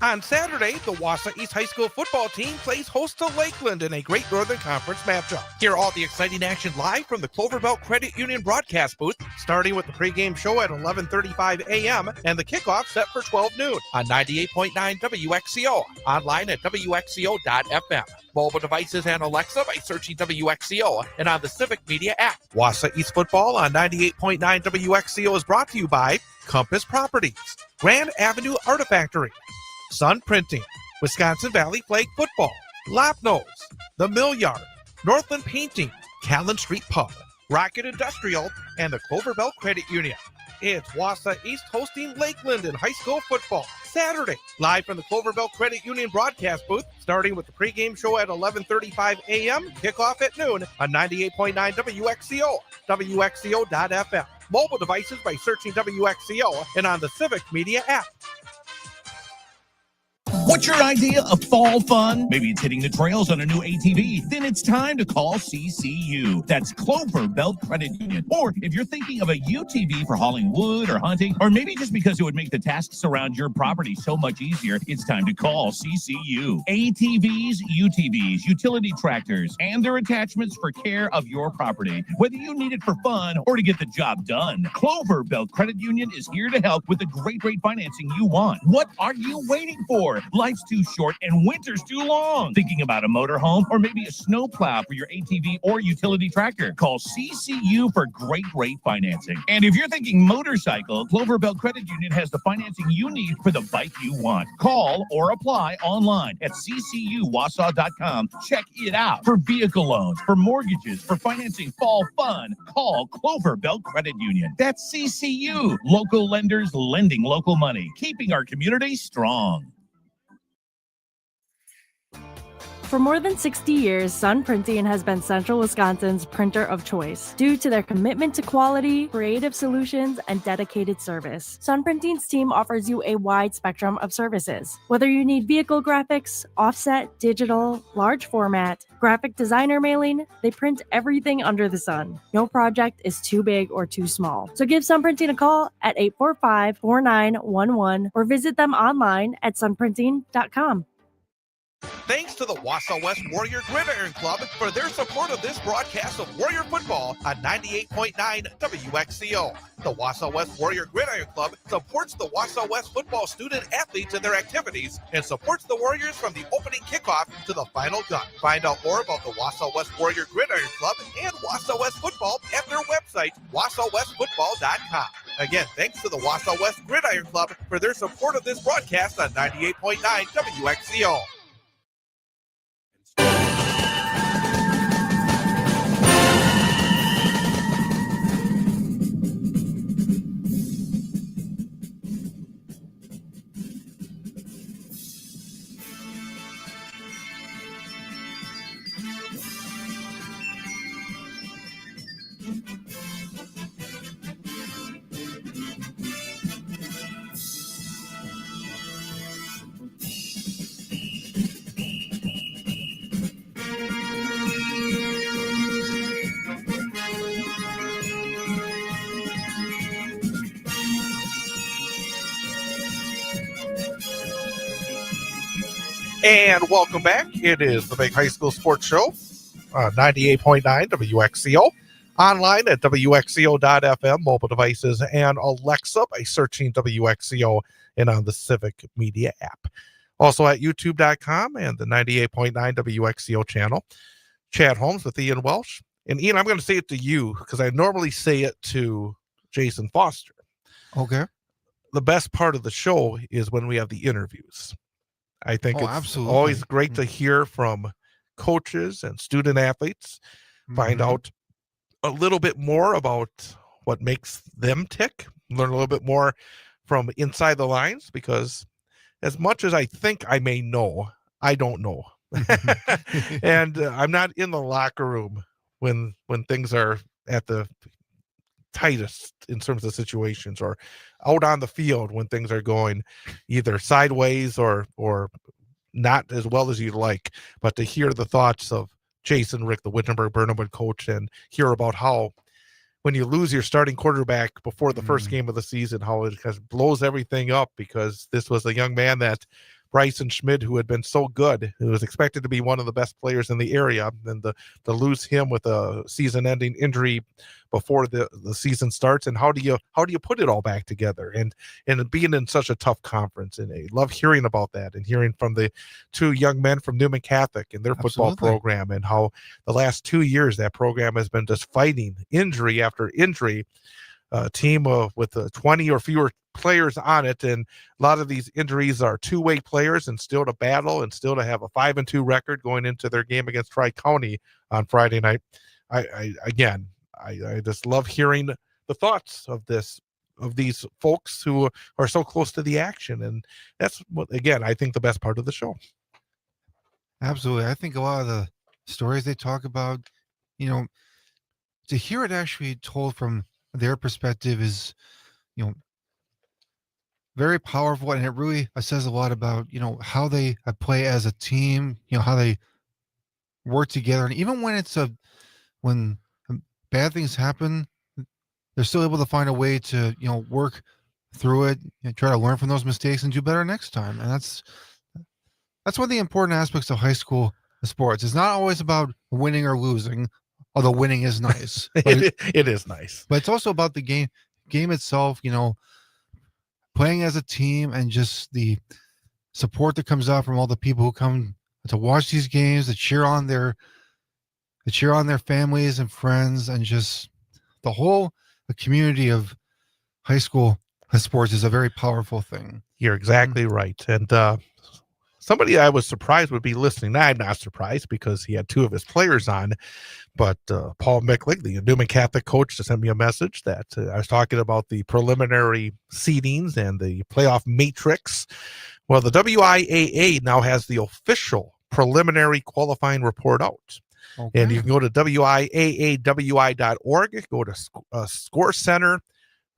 Speaker 1: On Saturday, the Wausau East High School football team plays host to Lakeland in a great Northern Conference matchup. Hear all the exciting action live from the Clover Belt Credit Union broadcast booth, starting with the pregame show at 11:35 a.m. and the kickoff set for 12 noon on 98.9 WXCO, online at WXCO.FM. Mobile devices and Alexa by searching WXCO and on the Civic Media app. Wausau East football on 98.9 WXCO is brought to you by Compass Properties, Grand Avenue Artifactory, Sun Printing, Wisconsin Valley Flag Football, Lopnose, The Mill Yard, Northland Painting, Callan Street Pub, Rocket Industrial, and the Clover Belt Credit Union. It's Wausau East hosting Lakeland in high school football Saturday, live from the Clover Belt Credit Union broadcast booth, starting with the pregame show at 11:35 a.m., kickoff at noon on 98.9 WXCO, WXCO.FM. Mobile devices by searching WXCO and on the Civic Media app.
Speaker 11: What's your idea of fall fun? Maybe it's hitting the trails on a new ATV. Then it's time to call CCU. That's Clover Belt Credit Union. Or if you're thinking of a UTV for hauling wood or hunting, or maybe just because it would make the tasks around your property so much easier, it's time to call CCU. ATVs, UTVs, utility tractors, and their attachments for care of your property. Whether you need it for fun or to get the job done, Clover Belt Credit Union is here to help with the great rate financing you want. What are you waiting for? Life's too short and winter's too long. Thinking about a motorhome or maybe a snowplow for your ATV or utility tractor? Call CCU for great rate financing. And if you're thinking motorcycle, Clover Belt Credit Union has the financing you need for the bike you want. Call or apply online at ccuwausau.com. Check it out. For vehicle loans, for mortgages, for financing fall fun, call Clover Belt Credit Union. That's CCU. Local lenders lending local money, keeping our community strong.
Speaker 4: For more than 60 years, Sun Printing has been Central Wisconsin's printer of choice. Due to their commitment to quality, creative solutions, and dedicated service, Sun Printing's team offers you a wide spectrum of services. Whether you need vehicle graphics, offset, digital, large format, graphic designer mailing, they print everything under the sun. No project is too big or too small. So give Sun Printing a call at 845-4911 or visit them online at sunprinting.com.
Speaker 1: Thanks to the Wausau West Warrior Gridiron Club for their support of this broadcast of Warrior Football on 98.9 WXCO. The Wausau West Warrior Gridiron Club supports the Wausau West football student athletes in their activities and supports the Warriors from the opening kickoff to the final gun. Find out more about the Wausau West Warrior Gridiron Club and Wausau West Football at their website, wausauwestfootball.com. Again, thanks to the Wausau West Gridiron Club for their support of this broadcast on 98.9 WXCO. And welcome back. It is the Big High School Sports Show, 98.9 WXCO, online at WXCO.FM, mobile devices, and Alexa by searching WXCO and on the Civic Media app. Also at YouTube.com and the 98.9 WXCO channel. Chad Holmes with Ian Welsh. And Ian, I'm going to say it to you because I normally say it to Jason Foster.
Speaker 9: Okay.
Speaker 1: The best part of the show is when we have the interviews. I think it's
Speaker 9: absolutely.
Speaker 1: always great to hear from coaches and student athletes, find
Speaker 9: Mhm.
Speaker 1: out a little bit more about what makes them tick, learn a little bit more from inside the lines, because as much as I think I may know, I don't know. And I'm not in the locker room when things are at the tightest in terms of situations, or out on the field when things are going either sideways or not as well as you'd like. But to hear the thoughts of Jason Rick, the Wittenberg-Burnham coach, and hear about how when you lose your starting quarterback before the first game of the season, how it just blows everything up, because this was a young man that Bryson Schmidt, who had been so good, who was expected to be one of the best players in the area, and to lose him with a season-ending injury before the season starts, and how do you put it all back together, and being in such a tough conference. And I love hearing about that, and hearing from the two young men from Newman Catholic and their football
Speaker 9: Absolutely.
Speaker 1: program, and how the last 2 years that program has been just fighting injury after injury. A team with 20 or fewer players on it, and a lot of these injuries are two-way players, and still to battle and still to have a 5-2 record going into their game against Tri-County on Friday night. I just love hearing the thoughts of these folks who are so close to the action, and that's what, again, I think the best part of the show.
Speaker 9: Absolutely. I think a lot of the stories they talk about, to hear it actually told from their perspective is, very powerful. And it really says a lot about, how they play as a team, how they work together. And even when when bad things happen, they're still able to find a way to, work through it and try to learn from those mistakes and do better next time. And that's one of the important aspects of high school sports. It's not always about winning or losing, although winning is nice.
Speaker 1: It is nice.
Speaker 9: But it's also about the game itself, playing as a team, and just the support that comes out from all the people who come to watch these games, to cheer on their families and friends, and just the whole community of high school sports is a very powerful thing.
Speaker 1: You're exactly right. And somebody I was surprised would be listening. I'm not surprised, because he had two of his players on, but Paul Micklig, the Newman Catholic coach, sent me a message that I was talking about the preliminary seedings and the playoff matrix. Well, the WIAA now has the official preliminary qualifying report out.
Speaker 9: Okay.
Speaker 1: And you can go to WIAAWI.org, go to Score Center,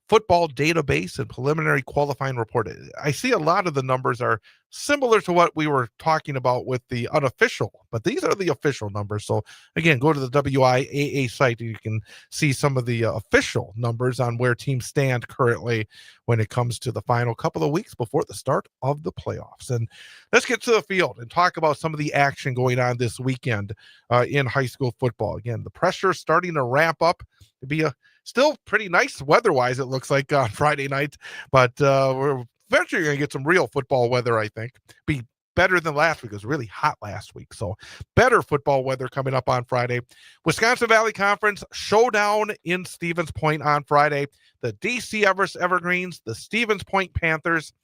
Speaker 1: football database, and preliminary qualifying report. I see a lot of the numbers are similar to what we were talking about with the unofficial, but these are the official numbers. So again, go to the WIAA site and you can see some of the official numbers on where teams stand currently when it comes to the final couple of weeks before the start of the playoffs. And let's get to the field and talk about some of the action going on this weekend in high school football. Again, the pressure starting to ramp up to be still pretty nice weather-wise, it looks like, on Friday night. But we're eventually going to get some real football weather, I think. Be better than last week. It was really hot last week. So better football weather coming up on Friday. Wisconsin Valley Conference showdown in Stevens Point on Friday. The DC Everest Evergreens, the Stevens Point Panthers.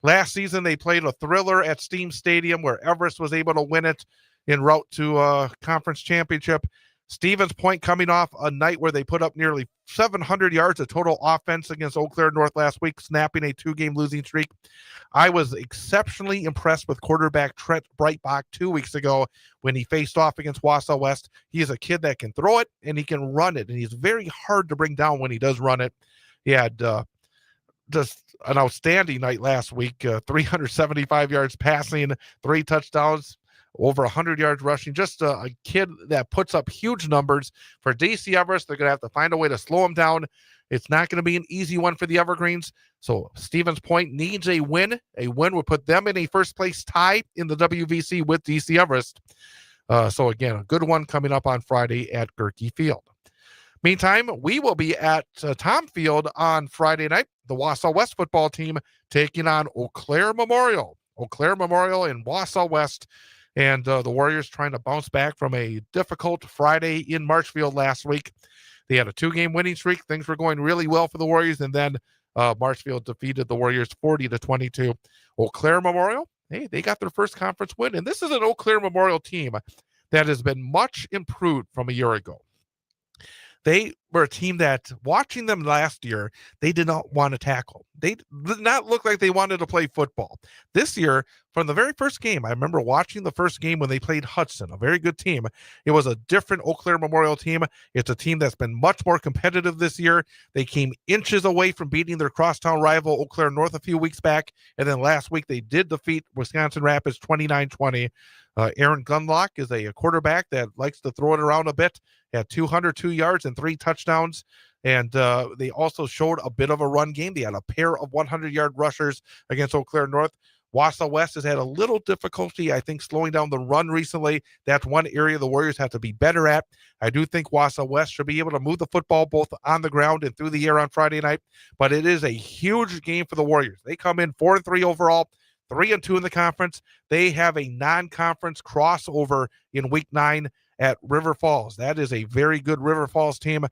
Speaker 1: Last season, they played a thriller at Steam Stadium where Everest was able to win it en route to a conference championship. Stevens Point coming off a night where they put up nearly 700 yards of total offense against Eau Claire North last week, snapping a 2-game losing streak. I was exceptionally impressed with quarterback Trent Breitbach 2 weeks ago when he faced off against Wausau West. He is a kid that can throw it and he can run it, and he's very hard to bring down when he does run it. He had just an outstanding night last week, 375 yards passing, 3 touchdowns, over 100 yards rushing. Just a kid that puts up huge numbers for DC Everest. They're going to have to find a way to slow him down. It's not going to be an easy one for the Evergreens. So Stevens Point needs a win. A win would put them in a first-place tie in the WVC with DC Everest. So again, a good one coming up on Friday at Gerke Field. Meantime, we will be at Tom Field on Friday night. The Wausau West football team taking on Eau Claire Memorial. Eau Claire Memorial in Wausau West. And the Warriors trying to bounce back from a difficult Friday in Marshfield last week. They had a 2-game winning streak. Things were going really well for the Warriors, and then Marshfield defeated the Warriors 40-22. Eau Claire Memorial, hey, they got their first conference win, and this is an Eau Claire Memorial team that has been much improved from a year ago. They were a team that, watching them last year, they did not want to tackle. They did not look like they wanted to play football. This year, from the very first game, I remember watching the first game when they played Hudson, a very good team. It was a different Eau Claire Memorial team. It's a team that's been much more competitive this year. They came inches away from beating their crosstown rival, Eau Claire North, a few weeks back. And then last week, they did defeat Wisconsin Rapids 29-20. Aaron Gunlock is a quarterback that likes to throw it around a bit. Had 202 yards and 3 touchdowns. And they also showed a bit of a run game. They had a pair of 100-yard rushers against Eau Claire North. Wausau West has had a little difficulty, I think, slowing down the run recently. That's one area the Warriors have to be better at. I do think Wausau West should be able to move the football both on the ground and through the air on Friday night. But it is a huge game for the Warriors. They come in 4-3 overall, 3-2 in the conference. They have a non-conference crossover in Week 9 at River Falls. That is a very good River Falls team.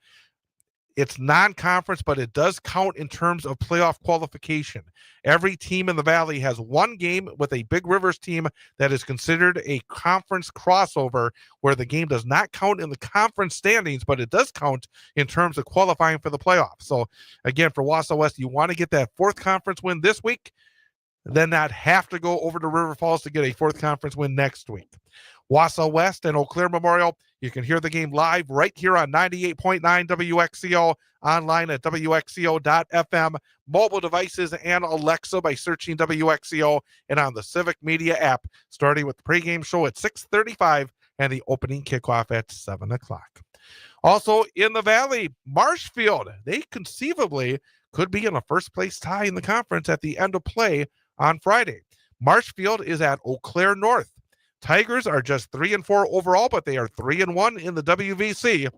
Speaker 1: It's non-conference, but it does count in terms of playoff qualification. Every team in the Valley has one game with a Big Rivers team that is considered a conference crossover, where the game does not count in the conference standings, but it does count in terms of qualifying for the playoffs. So, again, for Wausau West, you want to get that 4th conference win this week, then not have to go over to River Falls to get a 4th conference win next week. Wausau West and Eau Claire Memorial, you can hear the game live right here on 98.9 WXCO, online at WXCO.FM, mobile devices and Alexa by searching WXCO, and on the Civic Media app, starting with the pregame show at 6:35 and the opening kickoff at 7 o'clock. Also in the Valley, Marshfield, they conceivably could be in a first-place tie in the conference at the end of play on Friday. Marshfield is at Eau Claire North. Tigers are just 3-4 overall, but they are 3-1 in the WVC.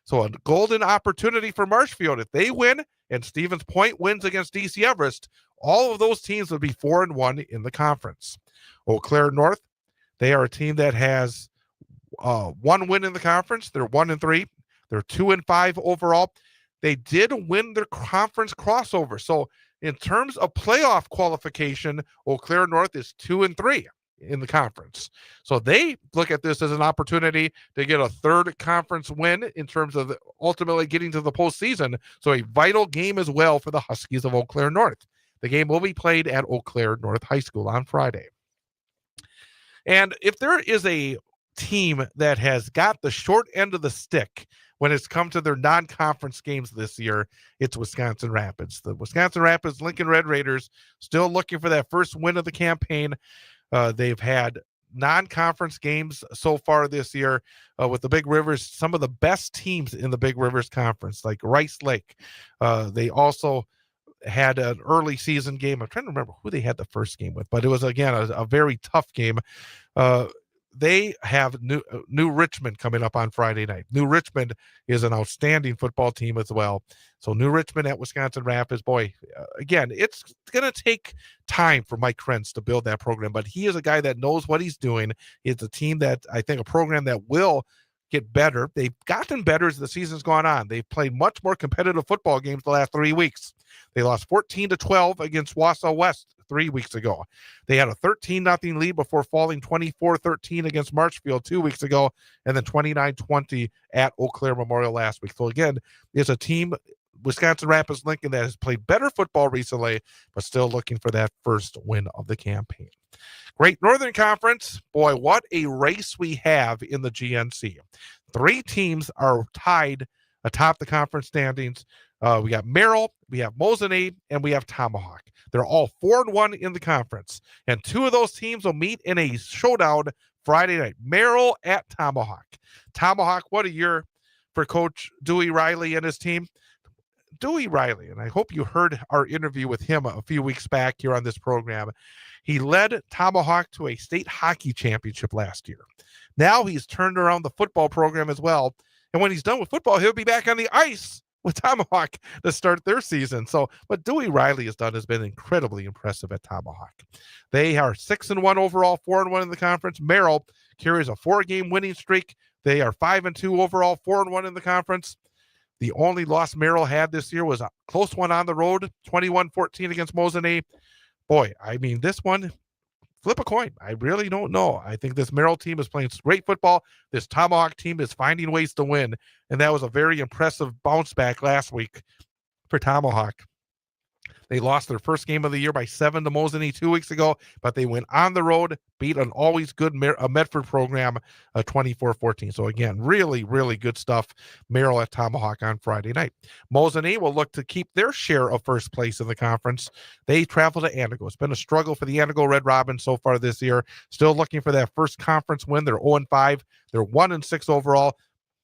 Speaker 1: So a golden opportunity for Marshfield. If they win and Stevens Point wins against DC Everest, all of those teams would be 4-1 in the conference. Eau Claire North, they are a team that has one win in the conference. They're 1-3. They're 2-5 overall. They did win their conference crossover. So in terms of playoff qualification, Eau Claire North is 2-3 in the conference. So they look at this as an opportunity to get a 3rd conference win in terms of ultimately getting to the postseason. So a vital game as well for the Huskies of Eau Claire North. The game will be played at Eau Claire North High School on Friday. And if there is a team that has got the short end of the stick when it's come to their non-conference games this year, it's Wisconsin Rapids. The Wisconsin Rapids Lincoln Red Raiders still looking for that first win of the campaign. They've had non-conference games so far this year with the Big Rivers, some of the best teams in the Big Rivers Conference, like Rice Lake. They also had an early season game. I'm trying to remember who they had the first game with, but it was, again, a very tough game. They have New Richmond coming up on Friday night. New Richmond is an outstanding football team as well. So New Richmond at Wisconsin Rapids, boy, again, it's going to take time for Mike Krenz to build that program, but he is a guy that knows what he's doing. It's a team that, I think, a program that will get better. They've gotten better as the season's gone on. They've played much more competitive football games the last 3 weeks. They lost 14-12 against Wausau West 3 weeks ago. They had a 13-0 lead before falling 24-13 against Marshfield 2 weeks ago, and then 29-20 at Eau Claire Memorial last week. So again, it's a team, Wisconsin Rapids Lincoln, that has played better football recently, but still looking for that first win of the campaign. Great Northern Conference. Boy, what a race we have in the GNC. 3 teams are tied atop the conference standings. We got Merrill, we have Mosinee, and we have Tomahawk. They're all 4-1 in the conference. And 2 of those teams will meet in a showdown Friday night. Merrill at Tomahawk. Tomahawk, what a year for Coach Dewey Riley and his team. Dewey Riley, and I hope you heard our interview with him a few weeks back here on this program. He led Tomahawk to a state hockey championship last year. Now he's turned around the football program as well. And when he's done with football, he'll be back on the ice with Tomahawk to start their season. So what Dewey Riley has done has been incredibly impressive at Tomahawk. They are 6-1 overall, 4-1 in the conference. Merrill carries a 4-game winning streak. They are 5-2 overall, 4-1 in the conference. The only loss Merrill had this year was a close one on the road, 21-14 against Mosinee. Boy, I mean, this one, flip a coin. I really don't know. I think this Merrill team is playing great football. This Tomahawk team is finding ways to win, and that was a very impressive bounce back last week for Tomahawk. They lost their first game of the year by 7 to Mosinee 2 weeks ago, but they went on the road, beat an always good Medford program 24-14. So again, really, really good stuff. Merrill at Tomahawk on Friday night. Mosinee will look to keep their share of first place in the conference. They travel to Antigo. It's been a struggle for the Antigo Red Robins so far this year. Still looking for that first conference win. They're 0-5. They're 1-6 overall.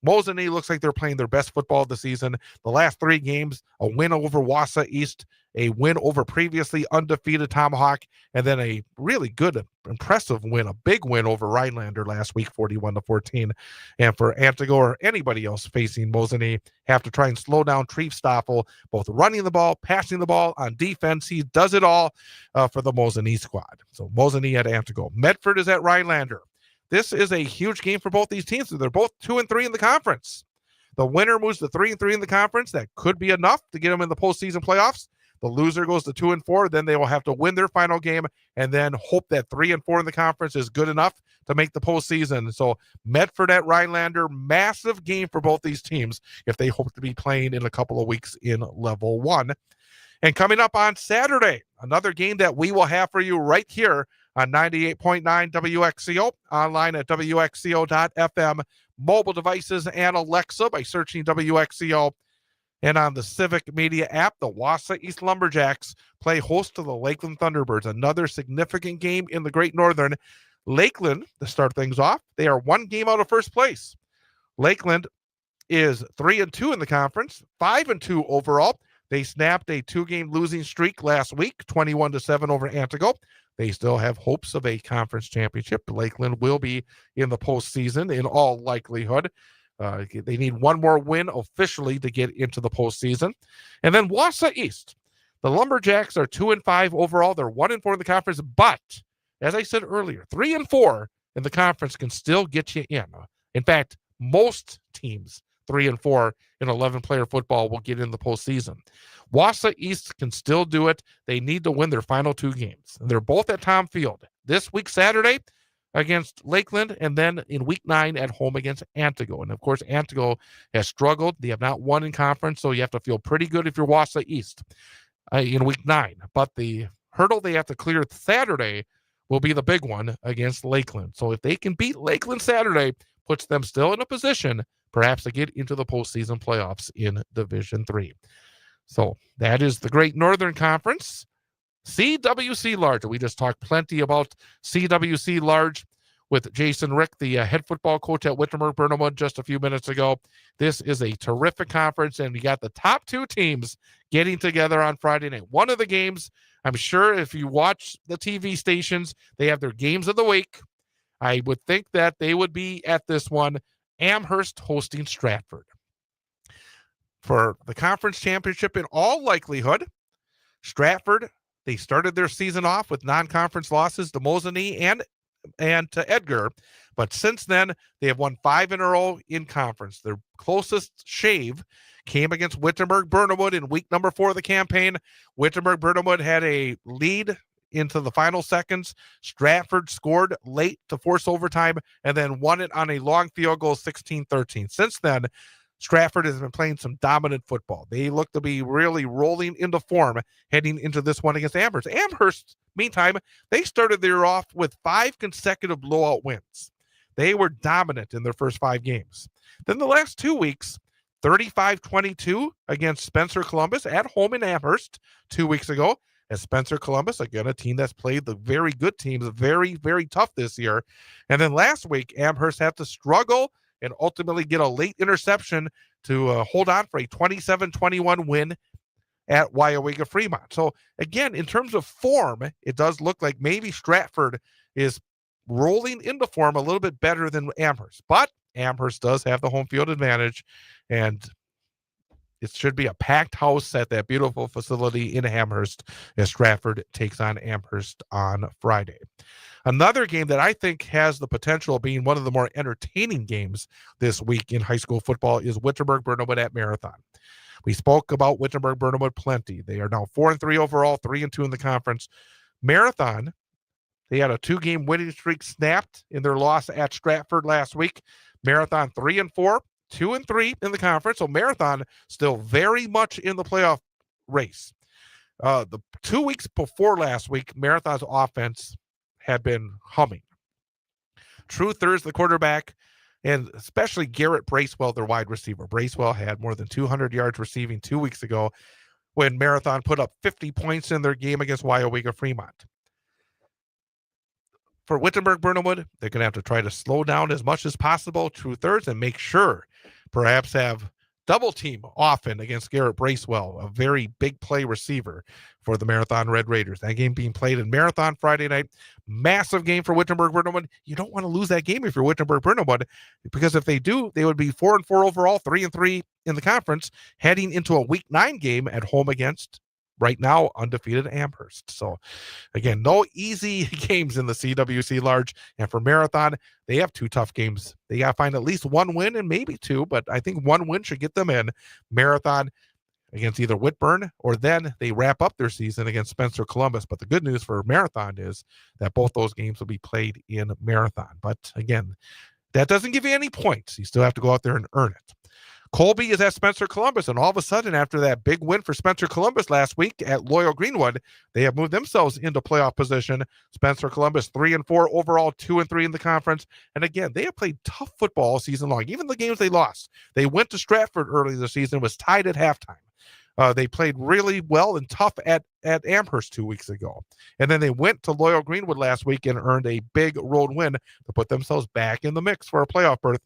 Speaker 1: Mosinee looks like they're playing their best football of the season. The last 3 games, a win over Wausau East, a win over previously undefeated Tomahawk, and then a really good, impressive win, a big win over Rhinelander last week, 41-14. And for Antigo or anybody else facing Mosinee, have to try and slow down Triefstoffel, both running the ball, passing the ball, on defense. He does it all for the Mosinee squad. So Mosinee at Antigo. Medford is at Rhinelander. This is a huge game for both these teams. They're both 2-3 in the conference. The winner moves to 3-3 in the conference. That could be enough to get them in the postseason playoffs. The loser goes to 2-4. Then they will have to win their final game and then hope that 3-4 in the conference is good enough to make the postseason. So Medford at Rhinelander, massive game for both these teams if they hope to be playing in a couple of weeks in Level 1. And coming up on Saturday, another game that we will have for you right here on 98.9 WXCO, online at WXCO.FM, mobile devices and Alexa by searching WXCO. And on the Civic Media app, the Wausau East Lumberjacks play host to the Lakeland Thunderbirds. Another significant game in the Great Northern. Lakeland, to start things off, they are 1 game out of first place. Lakeland is 3-2 in the conference, 5-2 overall. They snapped a 2-game losing streak last week, 21-7 over Antigo. They still have hopes of a conference championship. Lakeland will be in the postseason in all likelihood. They need 1 more win officially to get into the postseason. And then Wausau East. The Lumberjacks are 2-5 overall. They're 1-4 in the conference. But, as I said earlier, 3-4 in the conference can still get you in. In fact, most teams 3-4 in 11-player football will get in the postseason. Wausau East can still do it. They need to win their final 2 games. They're both at Tom Field. This week, Saturday, against Lakeland, and then in week 9 at home against Antigo. And of course, Antigo has struggled. They have not won in conference, so you have to feel pretty good if you're Wausau East in week 9. But the hurdle they have to clear Saturday will be the big one against Lakeland. So if they can beat Lakeland Saturday, puts them still in a position perhaps to get into the postseason playoffs in Division 3. So that is the Great Northern Conference. CWC Large. We just talked plenty about CWC Large with Jason Rick, the head football coach at Wittenberg-Burnhamwood just a few minutes ago. This is a terrific conference, and we got the top 2 teams getting together on Friday night. One of the games, I'm sure if you watch the TV stations, they have their games of the week. I would think that they would be at this one, Amherst hosting Stratford. For the conference championship in all likelihood, Stratford, they started their season off with non-conference losses to Mosinee and to Edgar, but since then they have won 5 in a row in conference. Their closest shave came against Wittenberg-Burnhamwood in week number 4 of the campaign. Wittenberg-Burnhamwood had a lead into the final seconds. Stratford scored late to force overtime and then won it on a long field goal, 16-13. Since then, Stratford has been playing some dominant football. They look to be really rolling into form heading into this one against Amherst. Amherst, meantime, they started their off with 5 consecutive blowout wins. They were dominant in their first 5 games. Then the last 2 weeks, 35-22 against Spencer Columbus at home in Amherst 2 weeks ago. As Spencer Columbus, again, a team that's played the very good teams, very, very tough this year. And then last week, Amherst had to struggle and ultimately get a late interception to hold on for a 27-21 win at Wyawega Fremont. So again, in terms of form, it does look like maybe Stratford is rolling into form a little bit better than Amherst, but Amherst does have the home field advantage, and it should be a packed house at that beautiful facility in Amherst as Stratford takes on Amherst on Friday. Another game that I think has the potential of being one of the more entertaining games this week in high school football is Wittenberg-Burnhamwood at Marathon. We spoke about Wittenberg-Burnhamwood plenty. They are now 4-3 overall, 3-2 in the conference. Marathon, they had a 2-game winning streak snapped in their loss at Stratford last week. Marathon 3-4, 2-3 in the conference. So Marathon still very much in the playoff race. The 2 weeks before last week, Marathon's offense had been humming. Truthers, the quarterback, and especially Garrett Bracewell, their wide receiver. Bracewell had more than 200 yards receiving 2 weeks ago when Marathon put up 50 points in their game against Wyowega Fremont. For Wittenberg-Burnhamwood, they're going to have to try to slow down as much as possible Truthers and make sure perhaps have double team often against Garrett Bracewell, a very big play receiver for the Marathon Red Raiders. That game being played in Marathon Friday night. Massive game for Wittenberg-Burnhamwood. You don't want to lose that game if you're Wittenberg-Burnhamwood, because if they do, they would be 4-4 overall, 3-3 in the conference, heading into a Week 9 game at home against right now undefeated Amherst. So again, no easy games in the CWC Large. And for Marathon, they have 2 tough games. They got to find at least 1 win and maybe 2, but I think 1 win should get them in. Marathon against either Whitburn, or then they wrap up their season against Spencer Columbus. But the good news for Marathon is that both those games will be played in Marathon. But again, that doesn't give you any points. You still have to go out there and earn it. Colby is at Spencer Columbus, and all of a sudden, after that big win for Spencer Columbus last week at Loyal Greenwood, they have moved themselves into playoff position. Spencer Columbus 3-4 overall, 2-3 in the conference. And again, they have played tough football all season long. Even the games they lost, they went to Stratford early this season, was tied at halftime. They played really well and tough at Amherst 2 weeks ago. And then they went to Loyal Greenwood last week and earned a big road win to put themselves back in the mix for a playoff berth.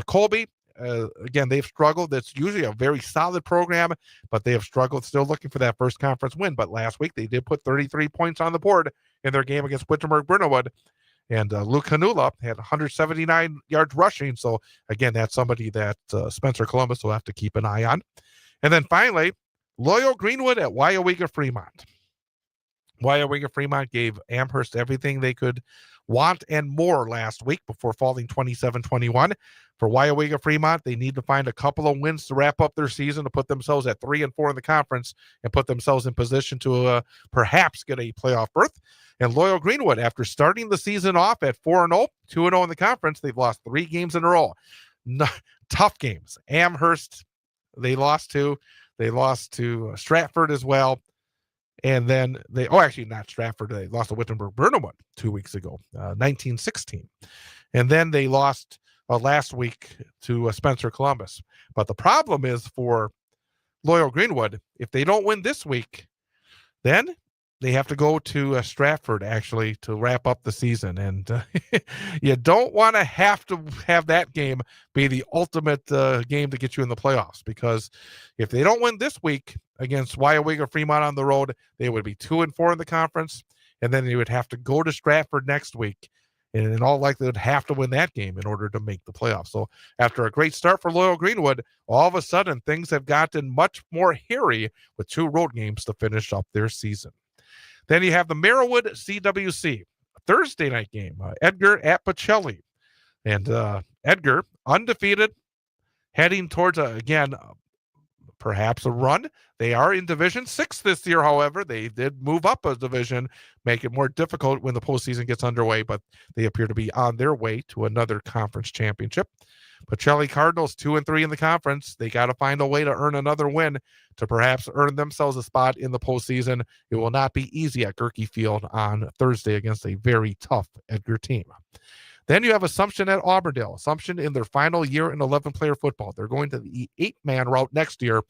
Speaker 1: Colby, again, they've struggled. That's usually a very solid program, but they have struggled, still looking for that first conference win. But last week, they did put 33 points on the board in their game against Wittenberg-Burnhamwood. And Luke Hanula had 179 yards rushing. So, again, that's somebody that Spencer Columbus will have to keep an eye on. And then finally, Loyal Greenwood at Wyowega Fremont. Wyowega Fremont gave Amherst everything they could want and more last week before falling 27-21. For Wyowega Fremont, they need to find a couple of wins to wrap up their season to put themselves at 3-4 in the conference and put themselves in position to perhaps get a playoff berth. And Loyal Greenwood, after starting the season off at 4-0, 2-0 in the conference, they've lost 3 games in a row. Tough games. Amherst, they lost to. They lost to Stratford as well. And then not Stratford. They lost to Wittenberg-Burnhamwood 2 weeks ago, 19-16. And then they lost last week to Spencer Columbus. But the problem is for Loyal Greenwood, if they don't win this week, then they have to go to Stratford, actually, to wrap up the season. And you don't want to have that game be the ultimate game to get you in the playoffs, because if they don't win this week against Wyowega Fremont on the road, they would be 2-4 in the conference, and then they would have to go to Stratford next week, and in all likelihood have to win that game in order to make the playoffs. So after a great start for Loyal Greenwood, all of a sudden things have gotten much more hairy with 2 road games to finish up their season. Then you have the Merriwood CWC, Thursday night game, Edgar at Pacelli. And Edgar, undefeated, heading towards, perhaps a run. They are in Division 6 this year, however. They did move up a division, make it more difficult when the postseason gets underway, but they appear to be on their way to another conference championship. Pacelli Cardinals 2-3 in the conference. They got to find a way to earn another win to perhaps earn themselves a spot in the postseason. It will not be easy at Gerke Field on Thursday against a very tough Edgar team. Then you have Assumption at Auburndale. Assumption in their final year in 11-player football. They're going to the 8-man route next year,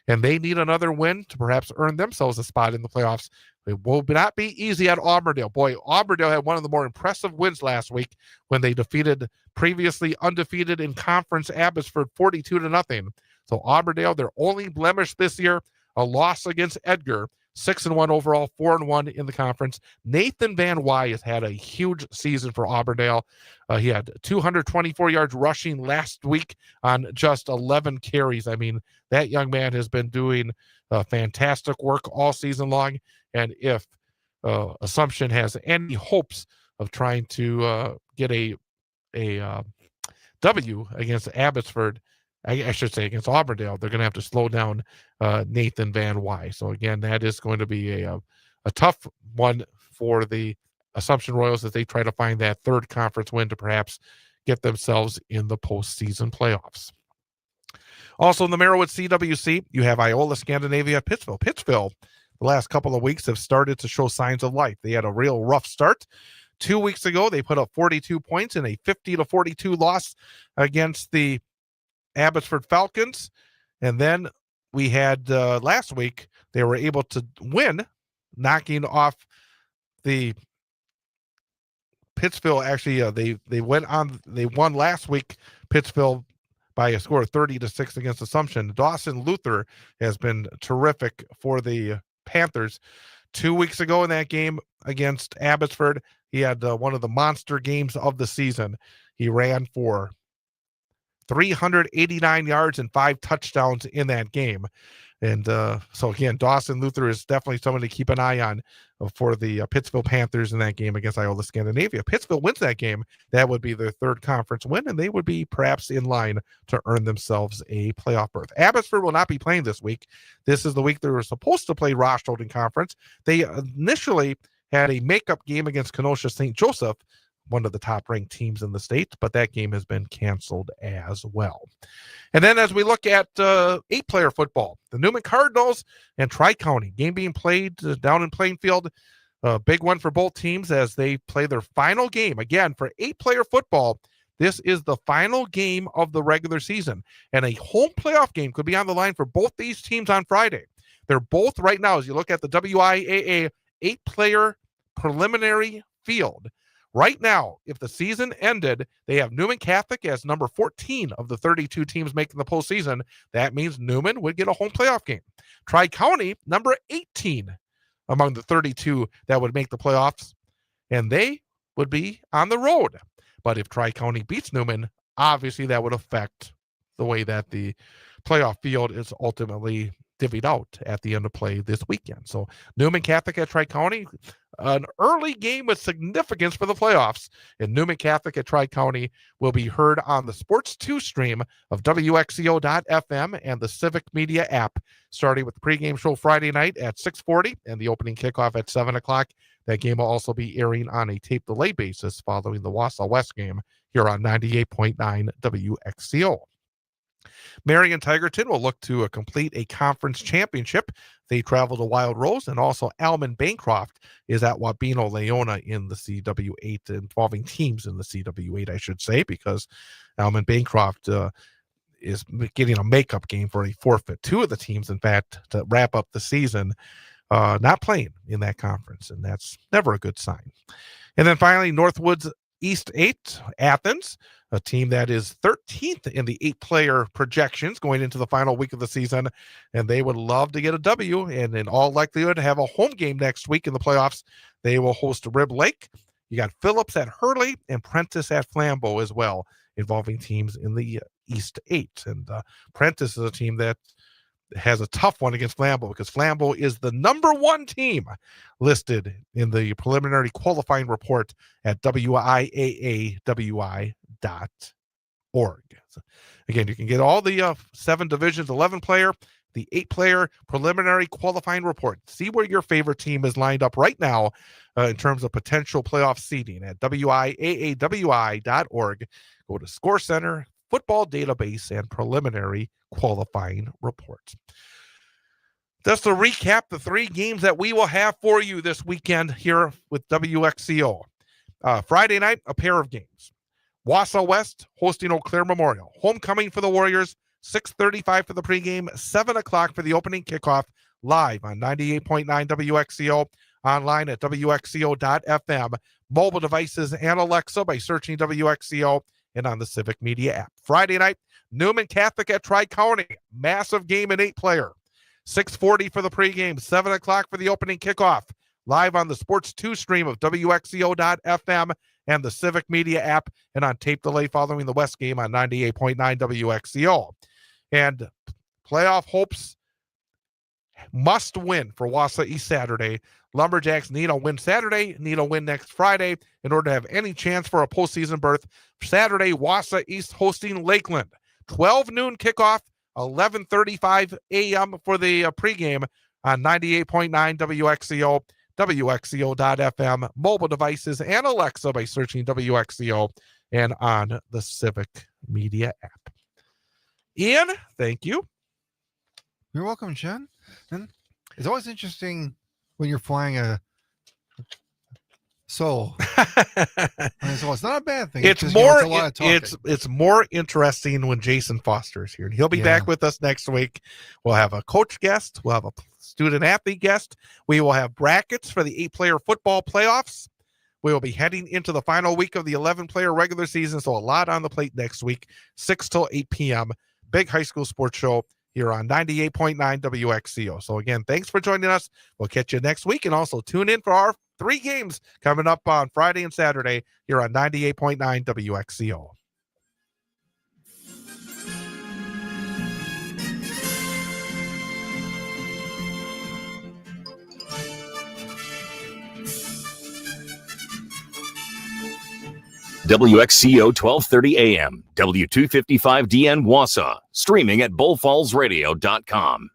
Speaker 1: and they need another win to perhaps earn themselves a spot in the playoffs. It will not be easy at Auburndale. Boy, Auburndale had one of the more impressive wins last week when they defeated previously undefeated in conference Abbotsford 42-0. So Auburndale, their only blemish this year, a loss against Edgar, 6-1 overall, 4-1 in the conference. Nathan Van Wy has had a huge season for Auburndale. He had 224 yards rushing last week on just 11 carries. I mean, that young man has been doing fantastic work all season long. And if Assumption has any hopes of trying to get a W against Abbotsford, I should say against Auburndale, they're going to have to slow down Nathan Van Wy. So again, that is going to be a tough one for the Assumption Royals as they try to find that third conference win to perhaps get themselves in the postseason playoffs. Also in the Merriwood CWC, you have Iola Scandinavia at Pittsville. Pittsville, the last couple of weeks have started to show signs of life. They had a real rough start. 2 weeks ago, they put up 42 points in a 50-42 loss against the Abbotsford Falcons. And then we had last week, they were able to win, knocking off the Pittsville. Actually, they won last week, Pittsville, by a score of 30-6 against Assumption. Dawson Luther has been terrific for the Panthers. 2 weeks ago in that game against Abbotsford, he had one of the monster games of the season. He ran for 389 yards and 5 touchdowns in that game. And so, again, Dawson Luther is definitely someone to keep an eye on for the Pittsville Panthers in that game against Iola Scandinavia. Pittsville wins that game. That would be their third conference win, and they would be perhaps in line to earn themselves a playoff berth. Abbotsford will not be playing this week. This is the week they were supposed to play Rothschild in conference. They initially had a makeup game against Kenosha St. Joseph, one of the top-ranked teams in the state, but that game has been canceled as well. And then as we look at 8-player football, the Newman Cardinals and Tri-County, game being played down in Plainfield, a big one for both teams as they play their final game. Again, for 8-player football, this is the final game of the regular season, and a home playoff game could be on the line for both these teams on Friday. They're both right now, as you look at the WIAA 8-player preliminary field, right now, if the season ended, they have Newman Catholic as number 14 of the 32 teams making the postseason. That means Newman would get a home playoff game. Tri-County, number 18 among the 32 that would make the playoffs, and they would be on the road. But if Tri-County beats Newman, obviously that would affect the way that the playoff field is ultimately divvied out at the end of play this weekend. So Newman Catholic at Tri-County, an early game with significance for the playoffs, and Newman Catholic at Tri-County will be heard on the Sports 2 stream of WXCO.FM and the Civic Media app, starting with the pregame show Friday night at 6:40 and the opening kickoff at 7 o'clock. That game will also be airing on a tape delay basis following the Wausau West game here on 98.9 WXCO. Marion Tigerton will look to complete a conference championship. They travel to Wild Rose, and also Alman Bancroft is at Wabeno Leona in the CW8, involving teams in the CW8, I should say, because Alman Bancroft is getting a makeup game for a forfeit. 2 of the teams, in fact, to wrap up the season, not playing in that conference, and that's never a good sign. And then finally, Northwoods East 8, Athens, a team that is 13th in the 8-player projections going into the final week of the season, and they would love to get a W, and in all likelihood have a home game next week in the playoffs. They will host Rib Lake. You got Phillips at Hurley and Prentice at Flambeau as well, involving teams in the East 8. And Prentice is a team that has a tough one against Flambeau, because Flambeau is the number 1 team listed in the preliminary qualifying report at WIAAWI.org. So again, you can get all the 7 divisions, 11-player, the 8-player preliminary qualifying report. See where your favorite team is lined up right now in terms of potential playoff seeding at WIAAWI.org. Go to Score Center, Football Database, and Preliminary Qualifying Reports. Just to recap the 3 games that we will have for you this weekend here with WXCO. Friday night, a pair of games. Wausau West hosting Eau Claire Memorial. Homecoming for the Warriors, 6:35 for the pregame, 7 o'clock for the opening kickoff, live on 98.9 WXCO, online at WXCO.FM, mobile devices and Alexa by searching WXCO, and on the Civic Media app. Friday night, Newman Catholic at Tri-County. Massive game in 8-player. 6:40 for the pregame, 7 o'clock for the opening kickoff. Live on the Sports 2 stream of WXCO.FM and the Civic Media app, and on tape delay following the West game on 98.9 WXCO. And playoff hopes must win for Wausau East Saturday. Lumberjacks need a win Saturday, need a win next Friday in order to have any chance for a postseason berth. Saturday, Wausau East hosting Lakeland. 12 noon kickoff, 11:35 a.m. for the pregame on 98.9 WXCO, WXCO.FM, mobile devices, and Alexa by searching WXCO and on the Civic Media app. Ian, thank you.
Speaker 9: You're welcome, Jen. And it's always interesting when you're flying a Soul. And so it's not a bad thing.
Speaker 1: It's
Speaker 9: just,
Speaker 1: more.
Speaker 9: it's a lot of talking.
Speaker 1: It's more interesting when Jason Foster is here, and he'll be back with us next week. We'll have a coach guest. We'll have a student athlete guest. We will have brackets for the 8-player football playoffs. We will be heading into the final week of the 11-player regular season, so a lot on the plate next week, 6 till 8 p.m. Big high school sports show here on 98.9 WXCO. So again, thanks for joining us. We'll catch you next week, and also tune in for our 3 games coming up on Friday and Saturday here on 98.9 WXCO.
Speaker 8: WXCO 1230 AM, W255DN Wausau, streaming at bullfallsradio.com.